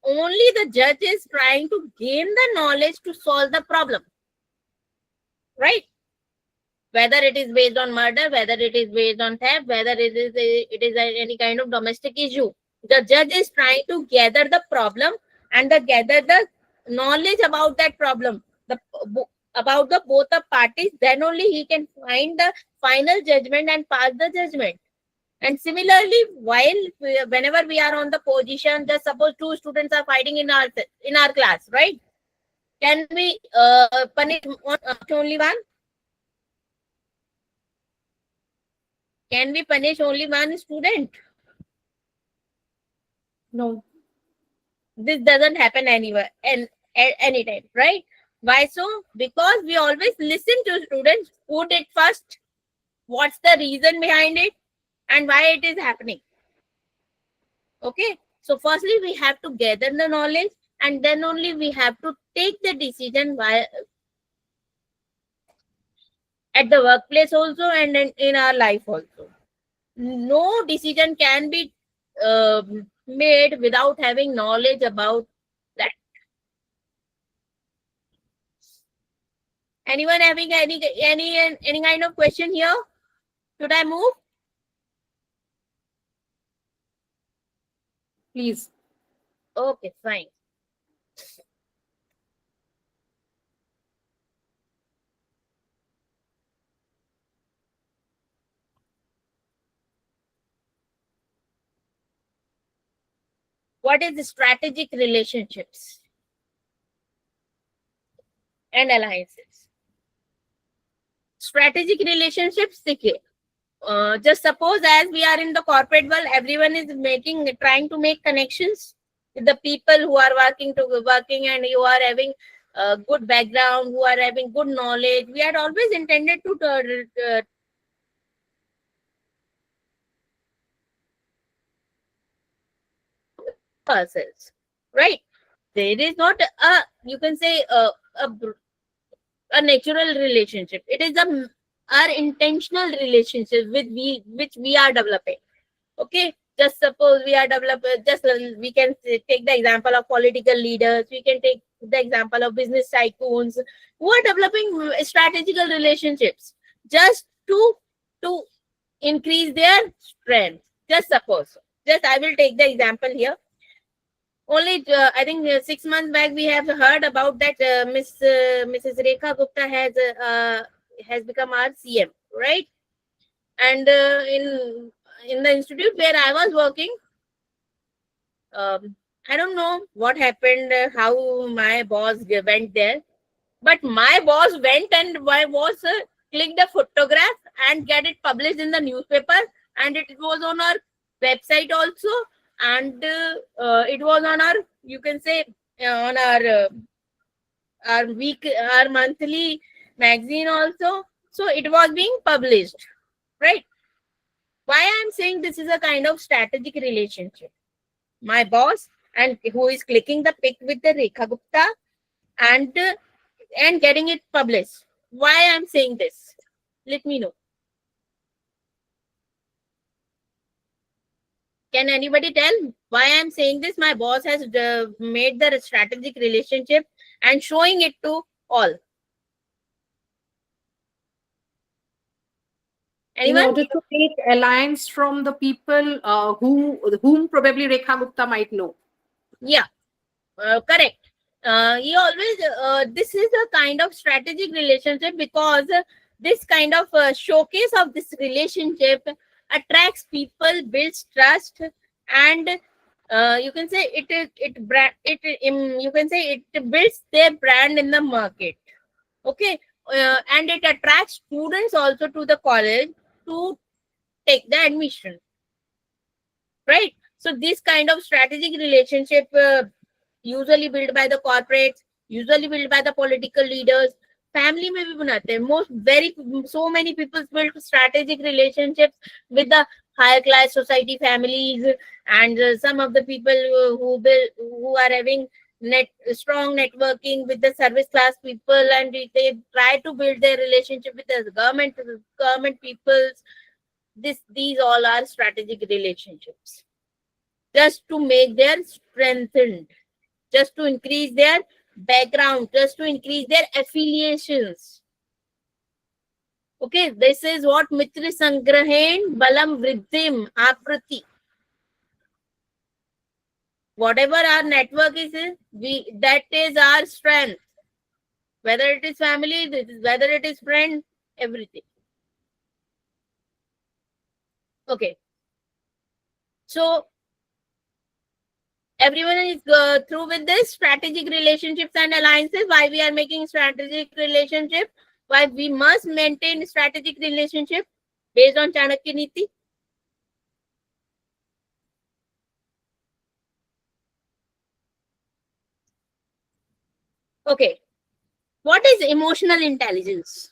Only the judge is trying to gain the knowledge to solve the problem. Right? Whether it is based on murder, whether it is based on theft, whether it is any kind of domestic issue. The judge is trying to gather the problem and gather the knowledge about that problem, about the both the parties. Then only he can find the final judgment and pass the judgment. And similarly, whenever we are on the position, just suppose two students are fighting in our class, right? Can we punish only one? Can we punish only one student? No. This doesn't happen anywhere and at any time, right? Why so? Because we always listen to students, put it first, what's the reason behind it, and why it is happening. Okay, So firstly, we have to gather the knowledge, and then only we have to take the decision at the workplace also, and in our life also. No decision can be made without having knowledge about that. Anyone having any kind of question here? Should I move? Please. Okay, fine. What is the strategic relationships and alliances? Strategic relationships, देखिए, just suppose as we are in the corporate world, everyone is trying to make connections with the people who are working, and you are having a good background, who are having good knowledge. We are always intended to ourselves, right? There is not a, you can say, a natural relationship. It is our intentional relationship which we are developing. Okay, just suppose we are developing, we can take the example of political leaders, we can take the example of business tycoons who are developing strategical relationships just to increase their strength. Just suppose, just I will take the example here. Only I think 6 months back we have heard about that Mrs. Rekha Gupta has become our CM, right? And in the institute where I was working, I don't know what happened, how my boss went there, but my boss went and my boss clicked a photograph and get it published in the newspaper, and it was on our website also, and it was on our, you can say, on our monthly magazine also. So it was being published, right? Why I'm saying this is a kind of strategic relationship. My boss and who is clicking the pic with the Rekha Gupta and getting it published. Why I'm saying this? Let me know. Can anybody tell why I'm saying this? My boss has made the strategic relationship and showing it to all. In Anyone? order to make alliance from the people whom probably Rekha Gupta might know. Yeah, correct. He always, this is a kind of strategic relationship, because this kind of showcase of this relationship attracts people, builds trust, and you can say you can say it builds their brand in the market. Okay, and it attracts students also to the college to take the admission, right? So this kind of strategic relationship usually built by the corporates, usually built by the political leaders, family में भी बनाते हैं. So many people build strategic relationships with the higher class society families, and some of the people who are having strong networking with the service class people, and they try to build their relationship with the government peoples. These all are strategic relationships, just to make their strengthened, just to increase their background, just to increase their affiliations. Okay, this is what Mitra Sangrahen Balam Vriddhim Aprati. Whatever our network is, that is our strength. Whether it is family, whether it is friend, everything. Okay. So everyone is through with this strategic relationships and alliances. Why we are making strategic relationship? Why we must maintain strategic relationship based on Chanakya Niti? Okay. What is emotional intelligence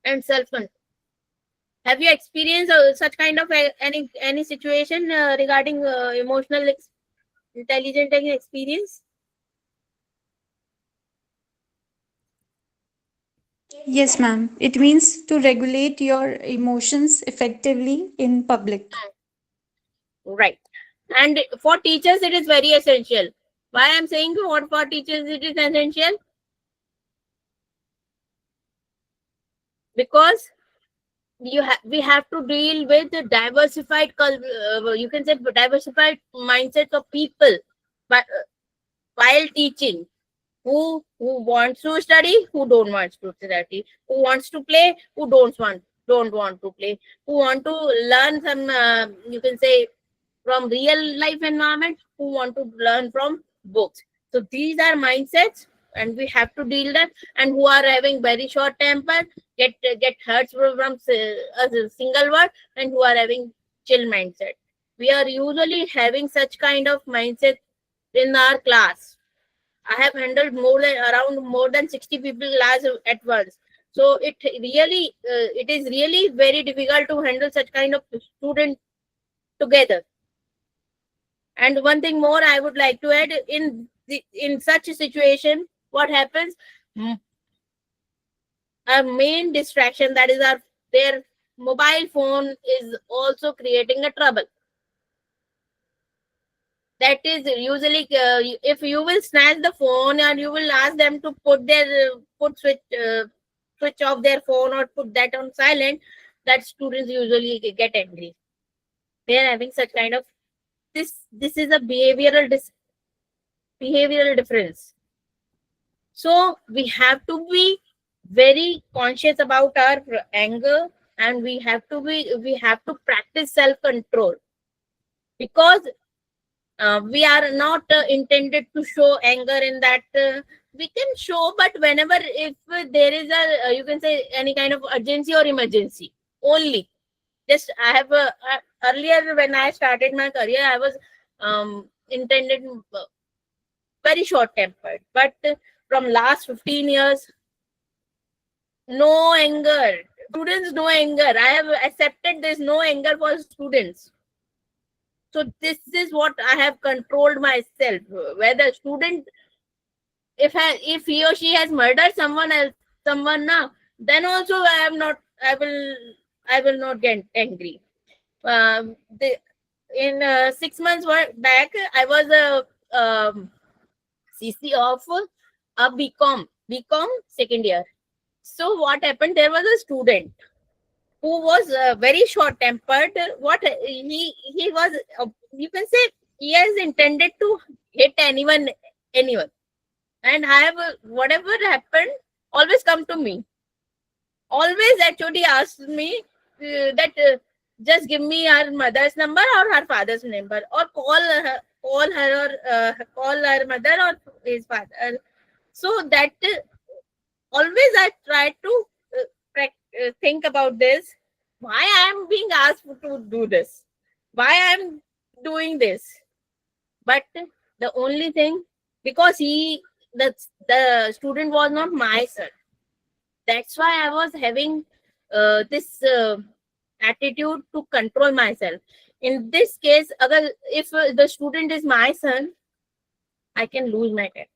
and self-control? Have you experienced such kind of any situation regarding emotional intelligent experience? Yes, ma'am. It means to regulate your emotions effectively in public. Right. And for teachers, it is very essential. Why I'm saying for teachers it is essential? Because we have to deal with the diversified you can say diversified mindsets of people, but while teaching, who wants to study, who don't want to study, who wants to play, who don't want to play, who want to learn some you can say from real life environment, who want to learn from books. So these are mindsets, and we have to deal that. And who are having very short temper, get hurt from a single word, and who are having chill mindset. We are usually having such kind of mindset in our class. I have handled around more than 60 people class at once. So it is really very difficult to handle such kind of student together. And one thing more I would like to add, in such a situation, what happens? A main distraction, that is their mobile phone, is also creating a trouble. That is usually if you will snatch the phone and you will ask them to switch off their phone or put that on silent, that students usually get angry. They are having such kind of this is a behavioral difference. So we have to be very conscious about our anger, and we have to practice self control, because we are not intended to show anger in that we can show, but whenever if there is a you can say any kind of urgency or emergency only. Just I have earlier when I started my career, I was intended very short tempered, but from last 15 years, no anger. Students, no anger. I have accepted there's no anger for students. So this is what I have controlled myself. Whether student, if he or she has murdered someone now, then also I will not get angry. In 6 months back, I was a CC of a BCom second year. So what happened? There was a student who was very short tempered. What he was, you can say, he has intended to hit anyone, and I have whatever happened always come to me. Always HOD asks me that just give me her mother's number or her father's number, or call her mother or his father. So that always I try to think about this. Why I am being asked to do this? Why I am doing this? But the only thing, because the student was not my son. That's why I was having this attitude to control myself. In this case, if the student is my son, I can lose my temper.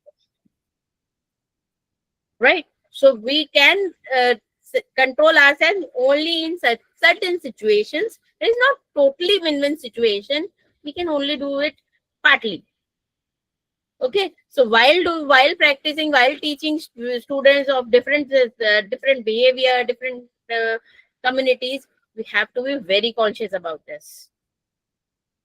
Right? So we can control ourselves only in certain situations. It is not totally win-win situation. We can only do it partly. Okay, so while practicing, while teaching students of different behavior, different communities, we have to be very conscious about this.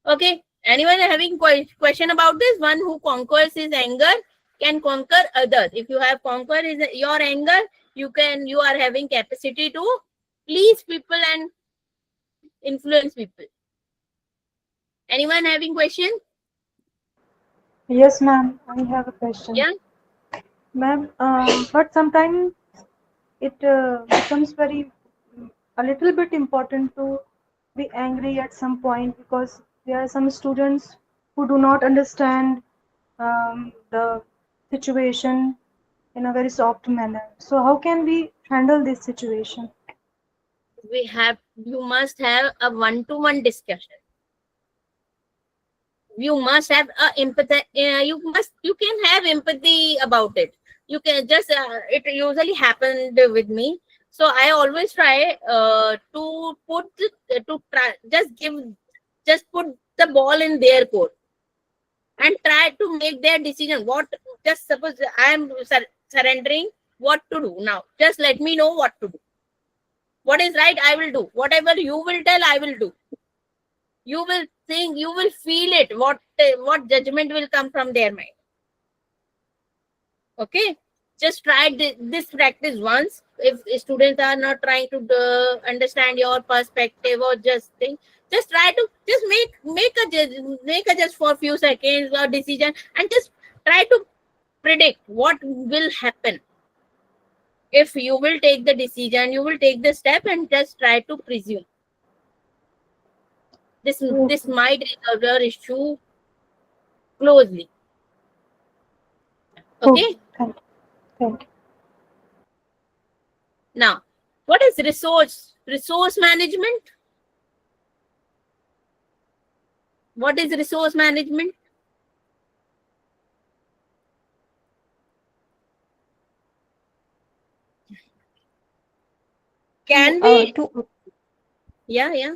Okay, anyone having question about this? One who conquers his anger can conquer others. If you have conquered your anger, you are having capacity to please people and influence people. Anyone having question? Yes, ma'am. I have a question. Yeah. Ma'am, but sometimes it becomes a little bit important to be angry at some point, because there are some students who do not understand the situation in a very soft manner. So how can we handle this situation? you must have a one-to-one discussion. You must have a empathy. You can have empathy about it. You can just it usually happened with me. So I always try to put to try just put the ball in their court and try to make their decision. What, just suppose I am surrendering, what to do now? Just let me know what to do. What is right, I will do. Whatever you will tell, I will do. You will think, you will feel it. What judgment will come from their mind? Okay, just try this practice once. If students are not trying to understand your perspective or just think, just try to just make a just for a few seconds or decision, and just try to predict what will happen. If you will take the decision, you will take the step, and just try to presume this might resolve your issue closely. Okay. Thank you. Thank you. Now, what is resource management? What is resource management? Can we? Yeah.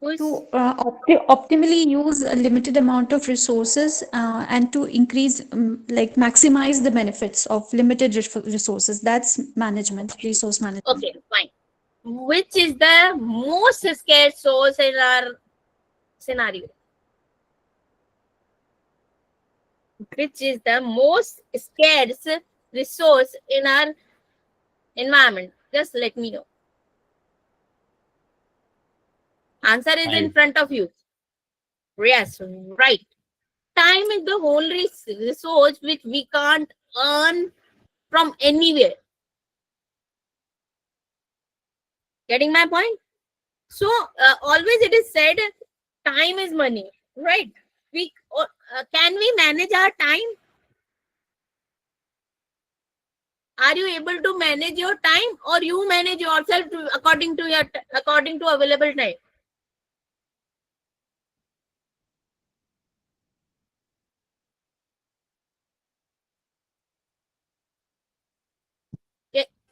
To optimally use a limited amount of resources and to increase, like maximize the benefits of limited resources. That's management, resource management. Okay, fine. Which is the most scarce source in our scenario? Which is the most scarce resource in our environment? Just let me know. Answer is in front of you. Yes, right. Time is the only resource which we can't earn from anywhere. Getting my point? So always it is said, time is money, right? We can we manage our time? Are you able to manage your time, or you manage yourself according to available time?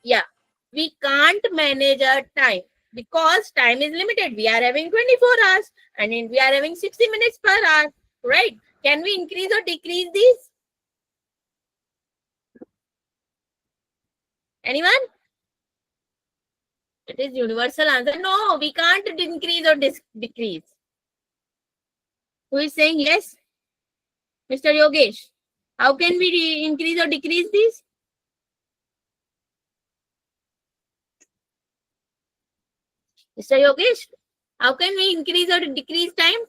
Yeah, we can't manage our time because time is limited. We are having 24 hours and we are having 60 minutes per hour, right? Can we increase or decrease these? Anyone? It is universal answer. No, we can't increase or decrease. Who is saying yes? Mr. Yogesh, how can we increase or decrease these? Mr. Yogesh, how can we increase or decrease time?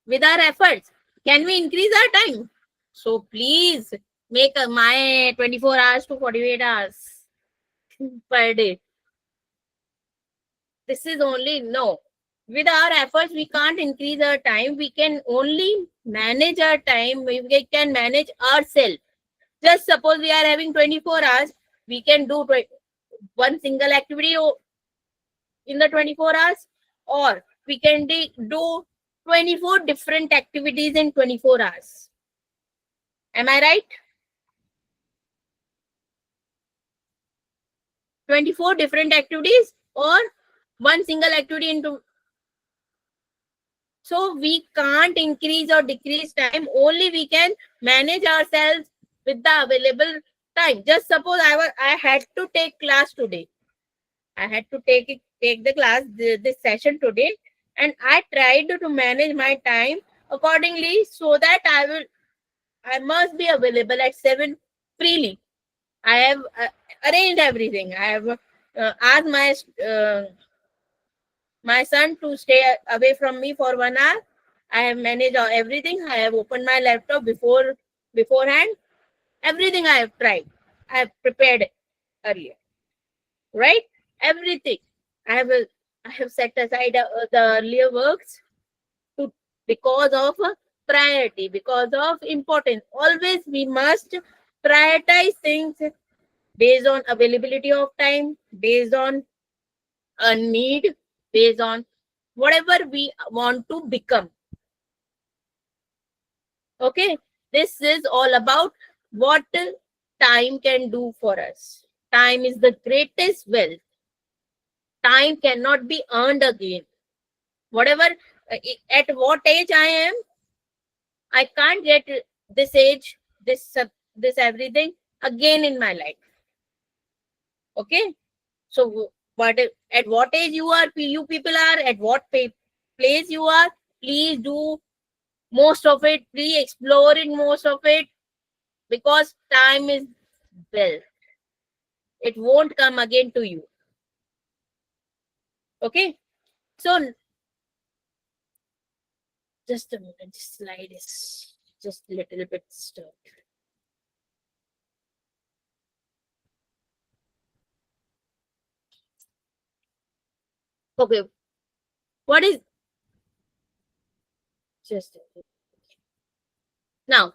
With our efforts, can we increase our time? So please make my 24 hours to 48 hours per day. This is only no. With our efforts, we can't increase our time. We can only manage our time. We can manage ourselves. Just suppose we are having 24 hours, we can do one single activity in the 24 hours, or we can do 24 different activities in 24 hours. Am I right? 24 different activities or one single activity into. So we can't increase or decrease time. Only we can manage ourselves with the available time. Just suppose I had to take class today. I had to take the class this session today, and I tried to manage my time accordingly so that I must be available at 7 freely. I have arranged everything. I have asked my son to stay away from me for 1 hour. I have managed everything. I have opened my laptop beforehand. Everything I have tried. I have prepared earlier. Right? Everything. I have set aside the earlier works because of priority, because of importance. Always we must prioritize things based on availability of time, based on a need, based on whatever we want to become. Okay, this is all about what time can do for us. Time is the greatest wealth. Time cannot be earned again. Whatever, at what age I am, I can't get this age, this everything again in my life. Okay, so what at what age you people are, at what place you are, please do most of it, please explore it, most of it, because time is wealth. It won't come again to you. Okay, so just a moment, this slide is just a little bit stuck. Okay, what is just now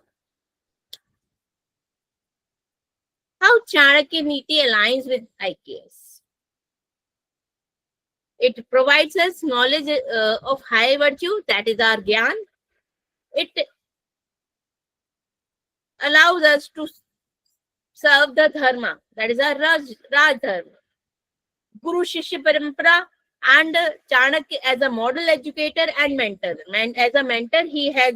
how Chanakya Niti aligns with IKS? It provides us knowledge of high virtue, that is our Gyan. It allows us to serve the Dharma, that is our Raj Dharma. Guru Shishya Parampara, and Chanakya as a model educator and mentor. And as a mentor, he has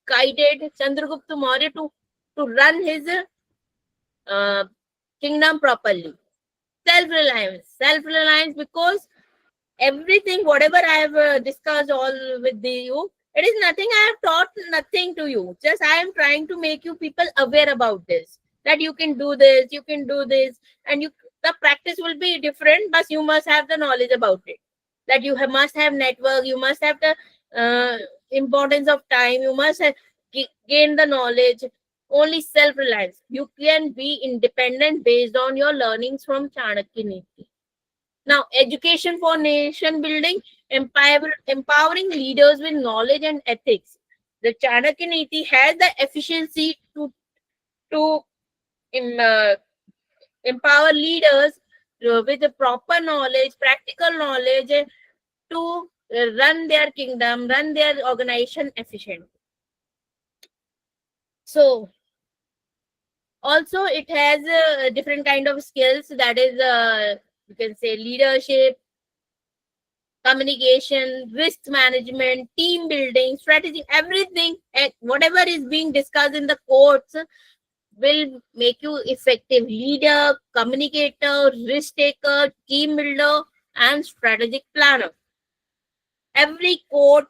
guided Chandragupta Maurya to run his kingdom properly. Self-reliance, because everything, whatever I have discussed all with you, it is nothing. I have taught nothing to you. Just I am trying to make you people aware about this, that you can do this, and the practice will be different, but you must have the knowledge about it. That you must have network, you must have the importance of time, you must have gain the knowledge. Only self-reliance. You can be independent based on your learnings from Chanakya Niti. Now, education for nation building, empowering leaders with knowledge and ethics. The Chanakya Niti has the efficiency to empower leaders with the proper knowledge, practical knowledge, to run their kingdom, run their organization efficiently. So, also it has different kind of skills, that is, you can say leadership, communication, risk management, team building, strategy, everything, and whatever is being discussed in the courts will make you effective leader, communicator, risk taker, team builder, and strategic planner. Every court,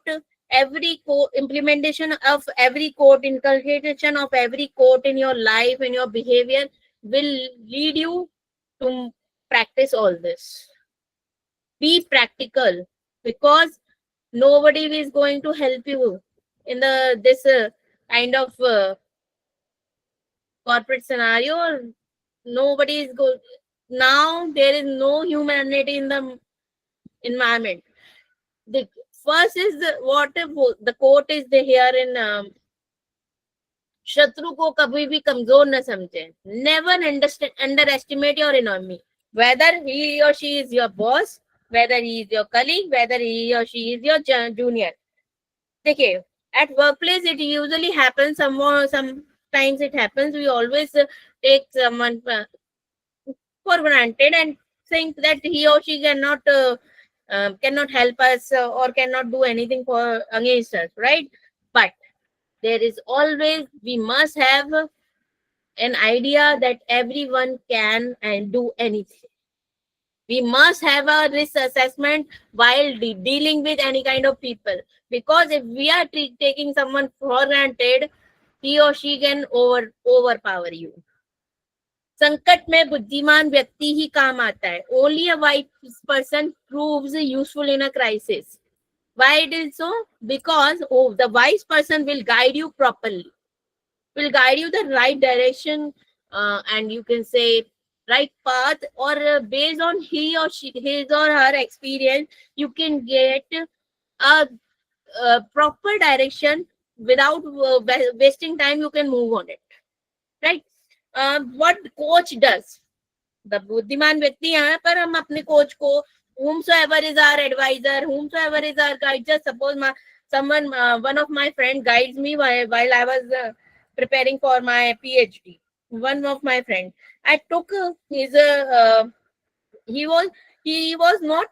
implementation of every court, inculcation of every court in your life, in your behavior, will lead you to practice all this. Be practical, because nobody is going to help you in this kind of corporate scenario. Nobody is good. Now there is no humanity in the environment. The first is what the quote is here in शत्रु को कभी भी कमजोर न समझे. Never underestimate your enemy, whether he or she is your boss, whether he is your colleague, whether he or she is your junior. देखिए, at workplace it usually happens. Sometimes it happens. We always take someone for granted and think that he or she cannot help us or cannot do anything for against us, right? But there is always, we must have an idea that everyone can and do anything. We must have a risk assessment while dealing with any kind of people, because if we are taking someone for granted, he or she can overpower you. संकट में बुद्धिमान व्यक्ति ही काम आता है. Only a wise person proves useful in a crisis. Why it is so? Because the wise person will guide you properly, will guide you the right direction, and you can say right path, or based on his or her experience, you can get a proper direction without wasting time, you can move on it, right? What coach does, the बुद्धिमान व्यक्ति यहाँ पर हम अपने coach को, whomsoever is our advisor, whomsoever is our guide. Just suppose someone, one of my friend guides me while I was preparing for my PhD. One of my friend, I took his he was not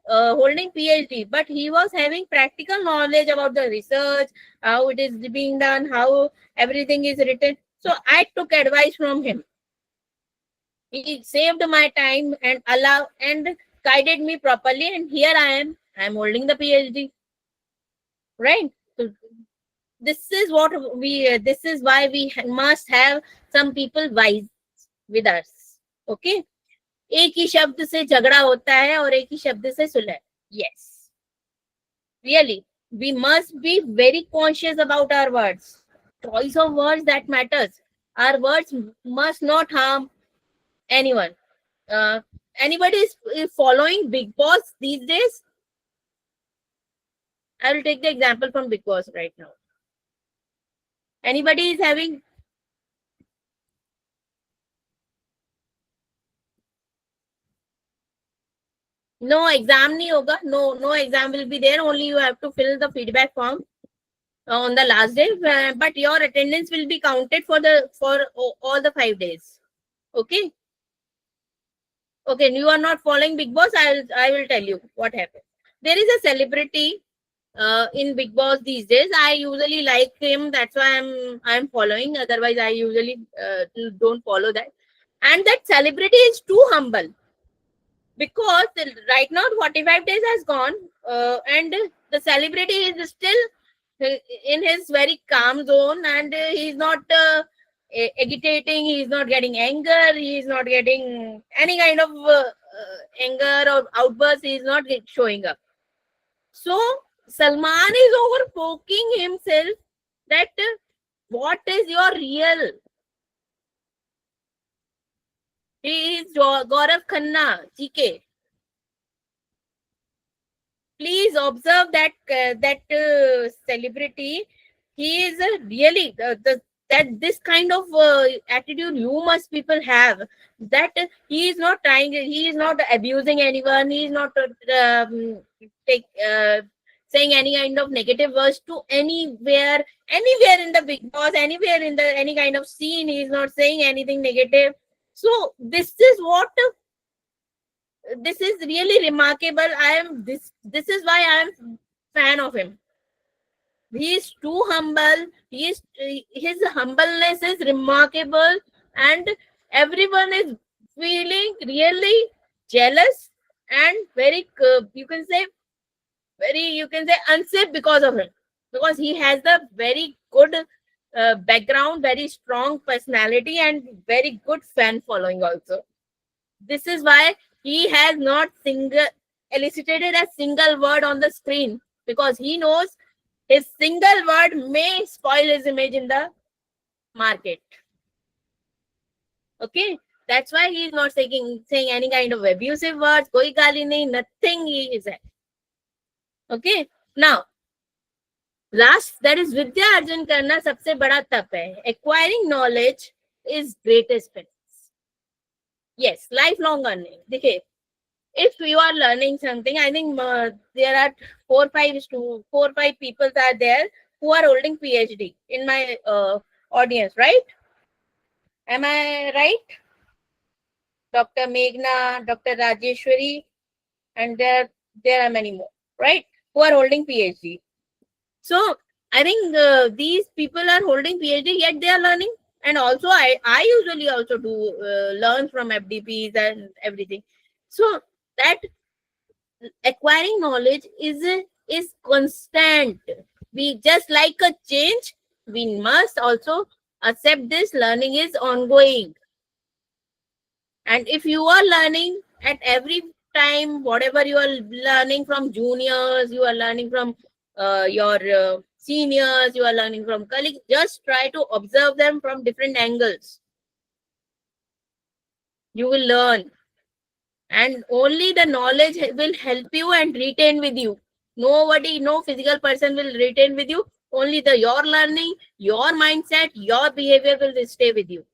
holding PhD, but he was having practical knowledge about the research, how it is being done, how everything is written. So I took advice from him. He saved my time and guided me properly, and here I am holding the PhD, right? So this is what this is why we must have some people wise with us. Okay, एक ही शब्द से झगड़ा होता है और एक ही शब्द से सुलह. Yes, really, we must be very conscious about our words. Choice of words that matters. Our words must not harm anyone. Anybody is following Big Boss these days? I will take the example from Big Boss right now. Anybody is having? No exam nahi hoga. No exam will be there. Only you have to fill the feedback form on the last day. But your attendance will be counted for all the 5 days. Okay. Okay, you are not following Big Boss. I will tell you what happened. There is a celebrity in Big Boss these days. I usually like him. That's why I'm following. Otherwise, I usually don't follow that. And that celebrity is too humble, because right now 45 days has gone, and the celebrity is still in his very calm zone, and he's not agitating, he's not getting anger, he's not getting any kind of anger or outburst, he's not showing up. So Salman is over poking himself that what is your real? He is Gaurav Khanna, GK. Please observe that celebrity. He is really that this kind of attitude you must people have. That he is not trying. He is not abusing anyone. He is not saying any kind of negative words to anywhere in the Big Boss, anywhere in the any kind of scene. He is not saying anything negative. So this is what. This is really remarkable. This is why I am fan of him. He is too humble. His humbleness is remarkable, and everyone is feeling really jealous and very you can say unsafe because of him, because he has the very good background, very strong personality, and very good fan following also. This is why he has not elicited a single word on the screen, because he knows his single word may spoil his image in the market. Okay, that's why he is not saying any kind of abusive words. Koi gali nahi, nothing he is saying. Okay, now last, that is Vidya Arjun karna sabse bada tap hai. Acquiring knowledge is greatest benefit. Yes, lifelong learning. देखिए, if you are learning something, I think there are 4 or 5 people are there who are holding PhD in my audience, right? Am I right? Dr. Meghna, Dr. Rajeshwari, and there are many more, right? Who are holding PhD. So I think these people are holding PhD, yet they are learning. And also, I usually also do learn from FDPs and everything. So that acquiring knowledge is constant. We just like a change, we must also accept this learning is ongoing. And if you are learning at every time, whatever you are learning from juniors, you are learning from your seniors, you are learning from colleagues, just try to observe them from different angles. You will learn, and only the knowledge will help you and retain with you. No physical person will retain with you. Only your learning, your mindset, your behavior will stay with you.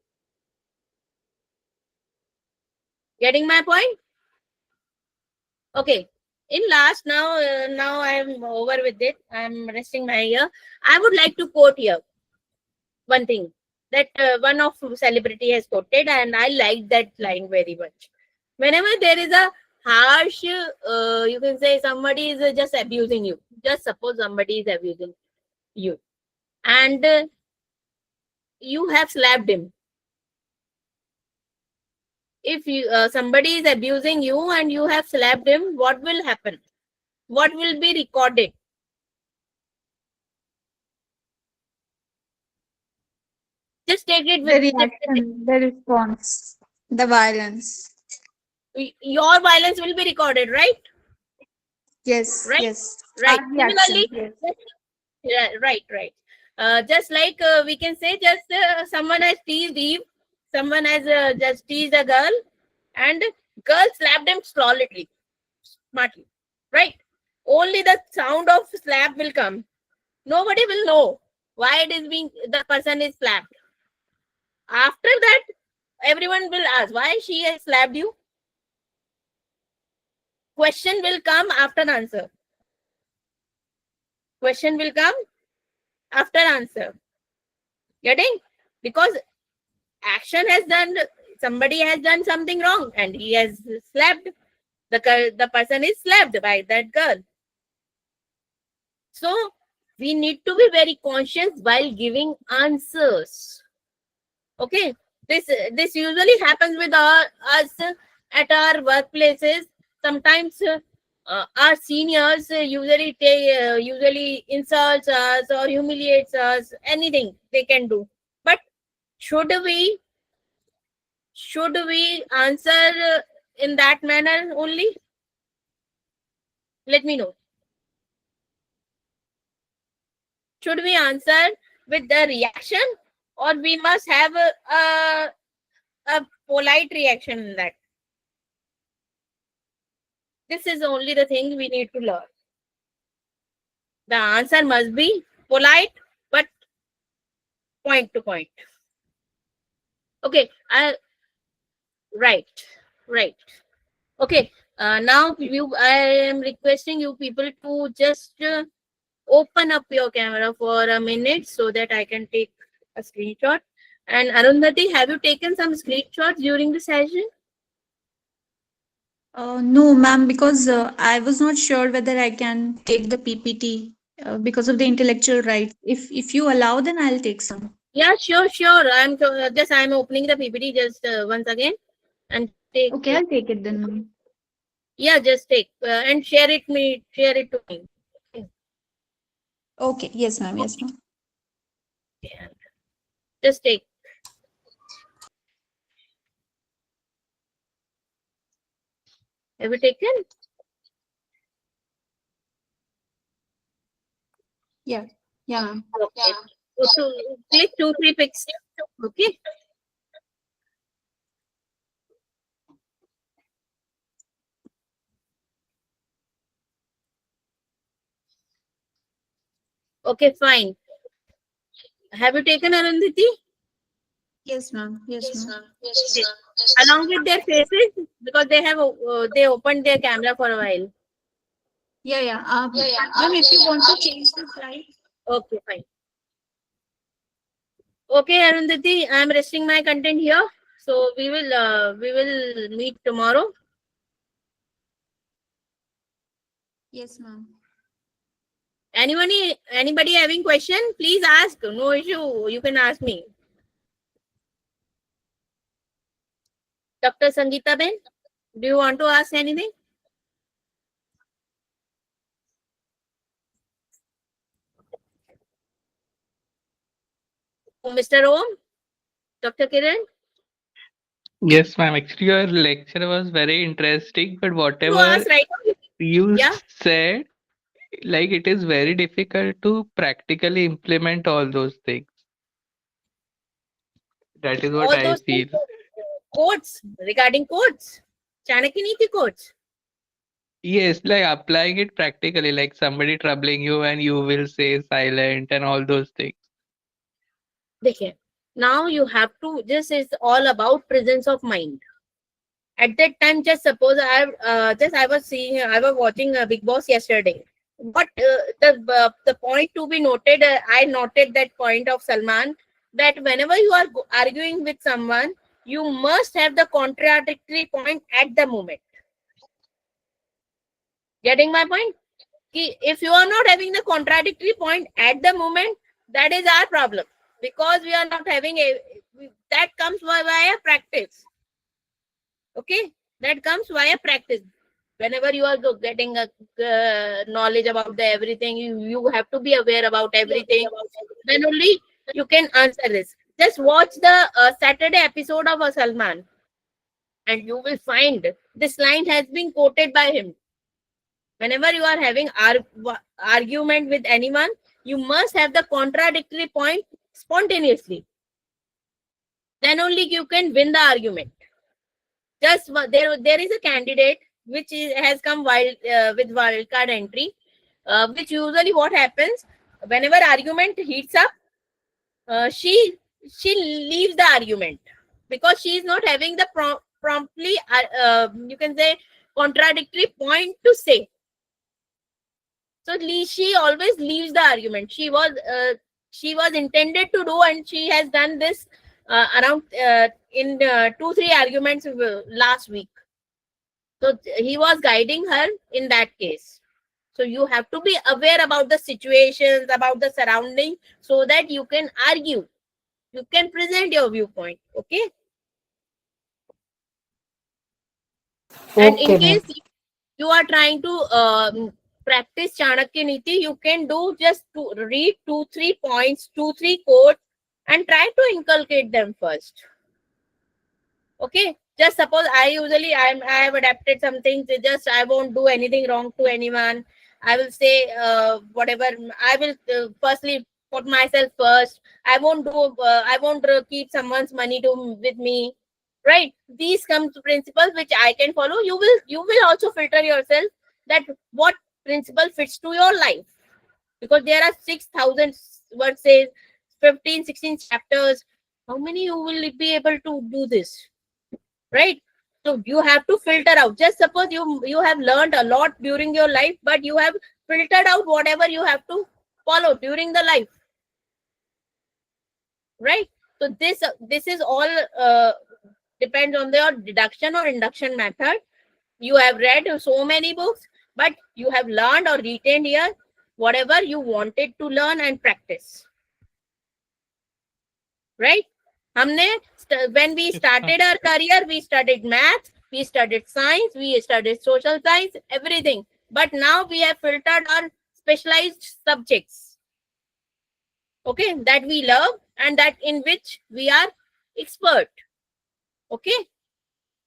Getting my point? Okay. In last, now I'm over with it. I'm resting my ear. I would like to quote here one thing that one of celebrity has quoted, and I like that line very much. Whenever there is a harsh, you can say somebody is just abusing you. Just suppose somebody is abusing you, and you have slapped him. If somebody is abusing you and you have slapped him, what will happen? What will be recorded? Just take it The with reaction, the response, the violence. your violence will be recorded, right? Yes, Right, yes. right. Our reaction, Similarly, yes. yeah, right. Just like we can say, just someone has teased Eve, someone has just teased a girl, and girl slapped him smartly, right? Only the sound of slap will come. Nobody will know why it is being the person is slapped. After that, everyone will ask why she has slapped you. Question will come after answer. Question will come after answer. Getting? Because action has done, somebody has done something wrong and he has slapped. The person is slapped by that girl. So we need to be very conscious while giving answers. Okay, this usually happens with us at our workplaces. Sometimes our seniors usually insults us or humiliates us. Anything they can do, but should we answer in that manner only? Let me know. Should we answer with the reaction, or we must have a polite reaction in that? This is only the thing we need to learn. The answer must be polite, but point to point. Okay, right, right. Okay, now I am requesting you people to just open up your camera for a minute so that I can take a screenshot. And Arundhati, have you taken some screenshots during the session? No, ma'am, because I was not sure whether I can take the PPT because of the intellectual rights. If you allow, then I'll take some. Yeah, sure. I'm opening the PPT just once again and take. Okay, I'll take it then, ma'am. Yeah, just take and share it to me. Okay, yes, ma'am, yes, ma'am. Yeah. Just take. Have you taken? Yeah, ma'am. Okay. So click 2-3 pics. Okay. Okay, fine. Have you taken, Arundhati? Yes, ma'am, yes, ma'am. Okay. Along with their faces, because they opened their camera for a while. Yeah. Ma'am, if you want to change the slide. Okay, fine. Okay, Arundhati, I'm resting my content here. So we will meet tomorrow. Yes, ma'am. Anybody having question? Please ask. No issue. You can ask me. Dr. Sangeeta Ben, do you want to ask anything? Mr. Om, Dr. Kiran? Yes, ma'am. Actually, your lecture was very interesting, but You whatever ask right now? you Yeah. said, like it is very difficult to practically implement all those things. That is what All I those feel. things, uh, quotes, regarding quotes. Chanakya Niti quotes. Yes, ma'am. Yes, ma'am. Yes, ma'am. Yes, ma'am. Yes, ma'am. Yes, ma'am. Yes, ma'am. Yes, ma'am. Yes, ma'am. Yes, ma'am. Yes, ma'am. Quotes. Yes, like applying it practically, like somebody troubling you and you will say silent and all those things. देखिए, now you have to, this is all about presence of mind. At that time, just suppose I was seeing, I was watching Big Boss yesterday. What the point to be noted, I noted that point of Salman, that whenever you are arguing with someone, you must have the contradictory point at the moment. Getting my point? If you are not having the contradictory point at the moment, that is our problem, because we are not having that comes via practice. Okay, that comes via practice. Whenever you are getting a knowledge about the everything, you have to be aware about everything. Then only you can answer this. Just watch the Saturday episode of Salman, and you will find this line has been quoted by him. Whenever you are having argument with anyone, you must have the contradictory point spontaneously. Then only you can win the argument. Just there is a candidate which has come with wild card entry, which usually what happens whenever argument heats up, she leaves the argument because she is not having the promptly you can say contradictory point to say. So she always leaves the argument. She was intended to do, and she has done this around in 2-3 arguments last week. So he was guiding her in that case. So you have to be aware about the situations, about the surrounding, so that you can argue, you can present your viewpoint. Okay. And in case you are trying to practice Chanakya Niti, you can do just to read 2-3 points, 2-3 quotes, and try to inculcate them first. Okay, just suppose I have adapted some things. Just I won't do anything wrong to anyone. I will say whatever. I will firstly put myself first. I won't do. I won't keep someone's money with me. Right? These come to principles which I can follow. You will also filter yourself that what principle fits to your life, because there are 6,000 verses, 15, 16 chapters. How many you will be able to do this? Right? So you have to filter out. Just suppose you have learned a lot during your life, but you have filtered out whatever you have to follow during the life. Right? So this is all depends on your deduction or induction method. You have read so many books, but you have learned or retained here whatever you wanted to learn and practice. Right? When we started our career, we studied math, we studied science, we studied social science, everything. But now we have filtered our specialized subjects, okay, that we love and that in which we are expert. Okay,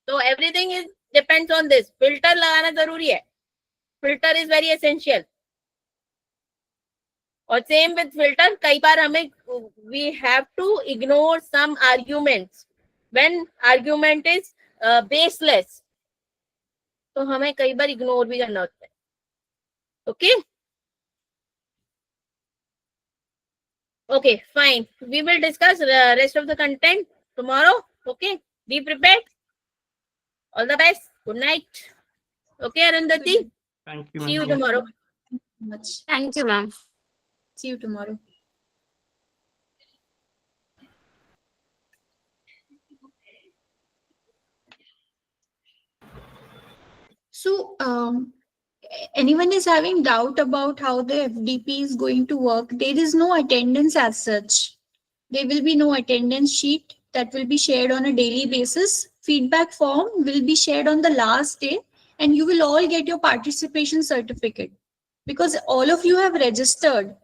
so everything is depends on this. Filter लगाना जरूरी है. Filter is very essential. और same with filter, कई बार हमें we have to ignore some arguments when argument is baseless, तो हमें कई बार इग्नोर भी करना होता है. Okay okay fine, we will discuss rest of the content tomorrow. Okay, be prepared. All the best. Good night. Okay Arundhati, Thank you, see you ma'am. tomorrow. Much. Thank you, ma'am. See you tomorrow. So, anyone is having doubt about how the FDP is going to work? There is no attendance as such. There will be no attendance sheet that will be shared on a daily basis. Feedback form will be shared on the last day, and you will all get your participation certificate because all of you have registered.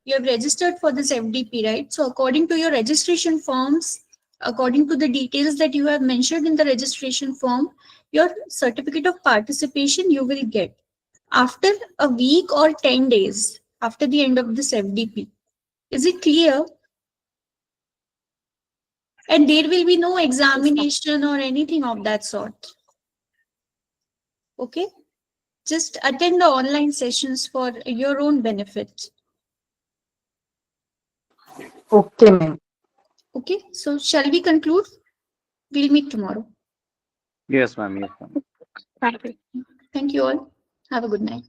You have registered for this FDP, right? So, according to your registration forms, according to the details that you have mentioned in the registration form, your certificate of participation you will get after a week or 10 days after the end of this FDP. Is it clear? And there will be no examination or anything of that sort. Okay? just attend the online sessions for your own benefit. Okay, ma'am. Okay, so shall we conclude? We'll meet tomorrow. Yes, ma'am. Yes, ma'am. Thank you. Thank you all. Have a good night.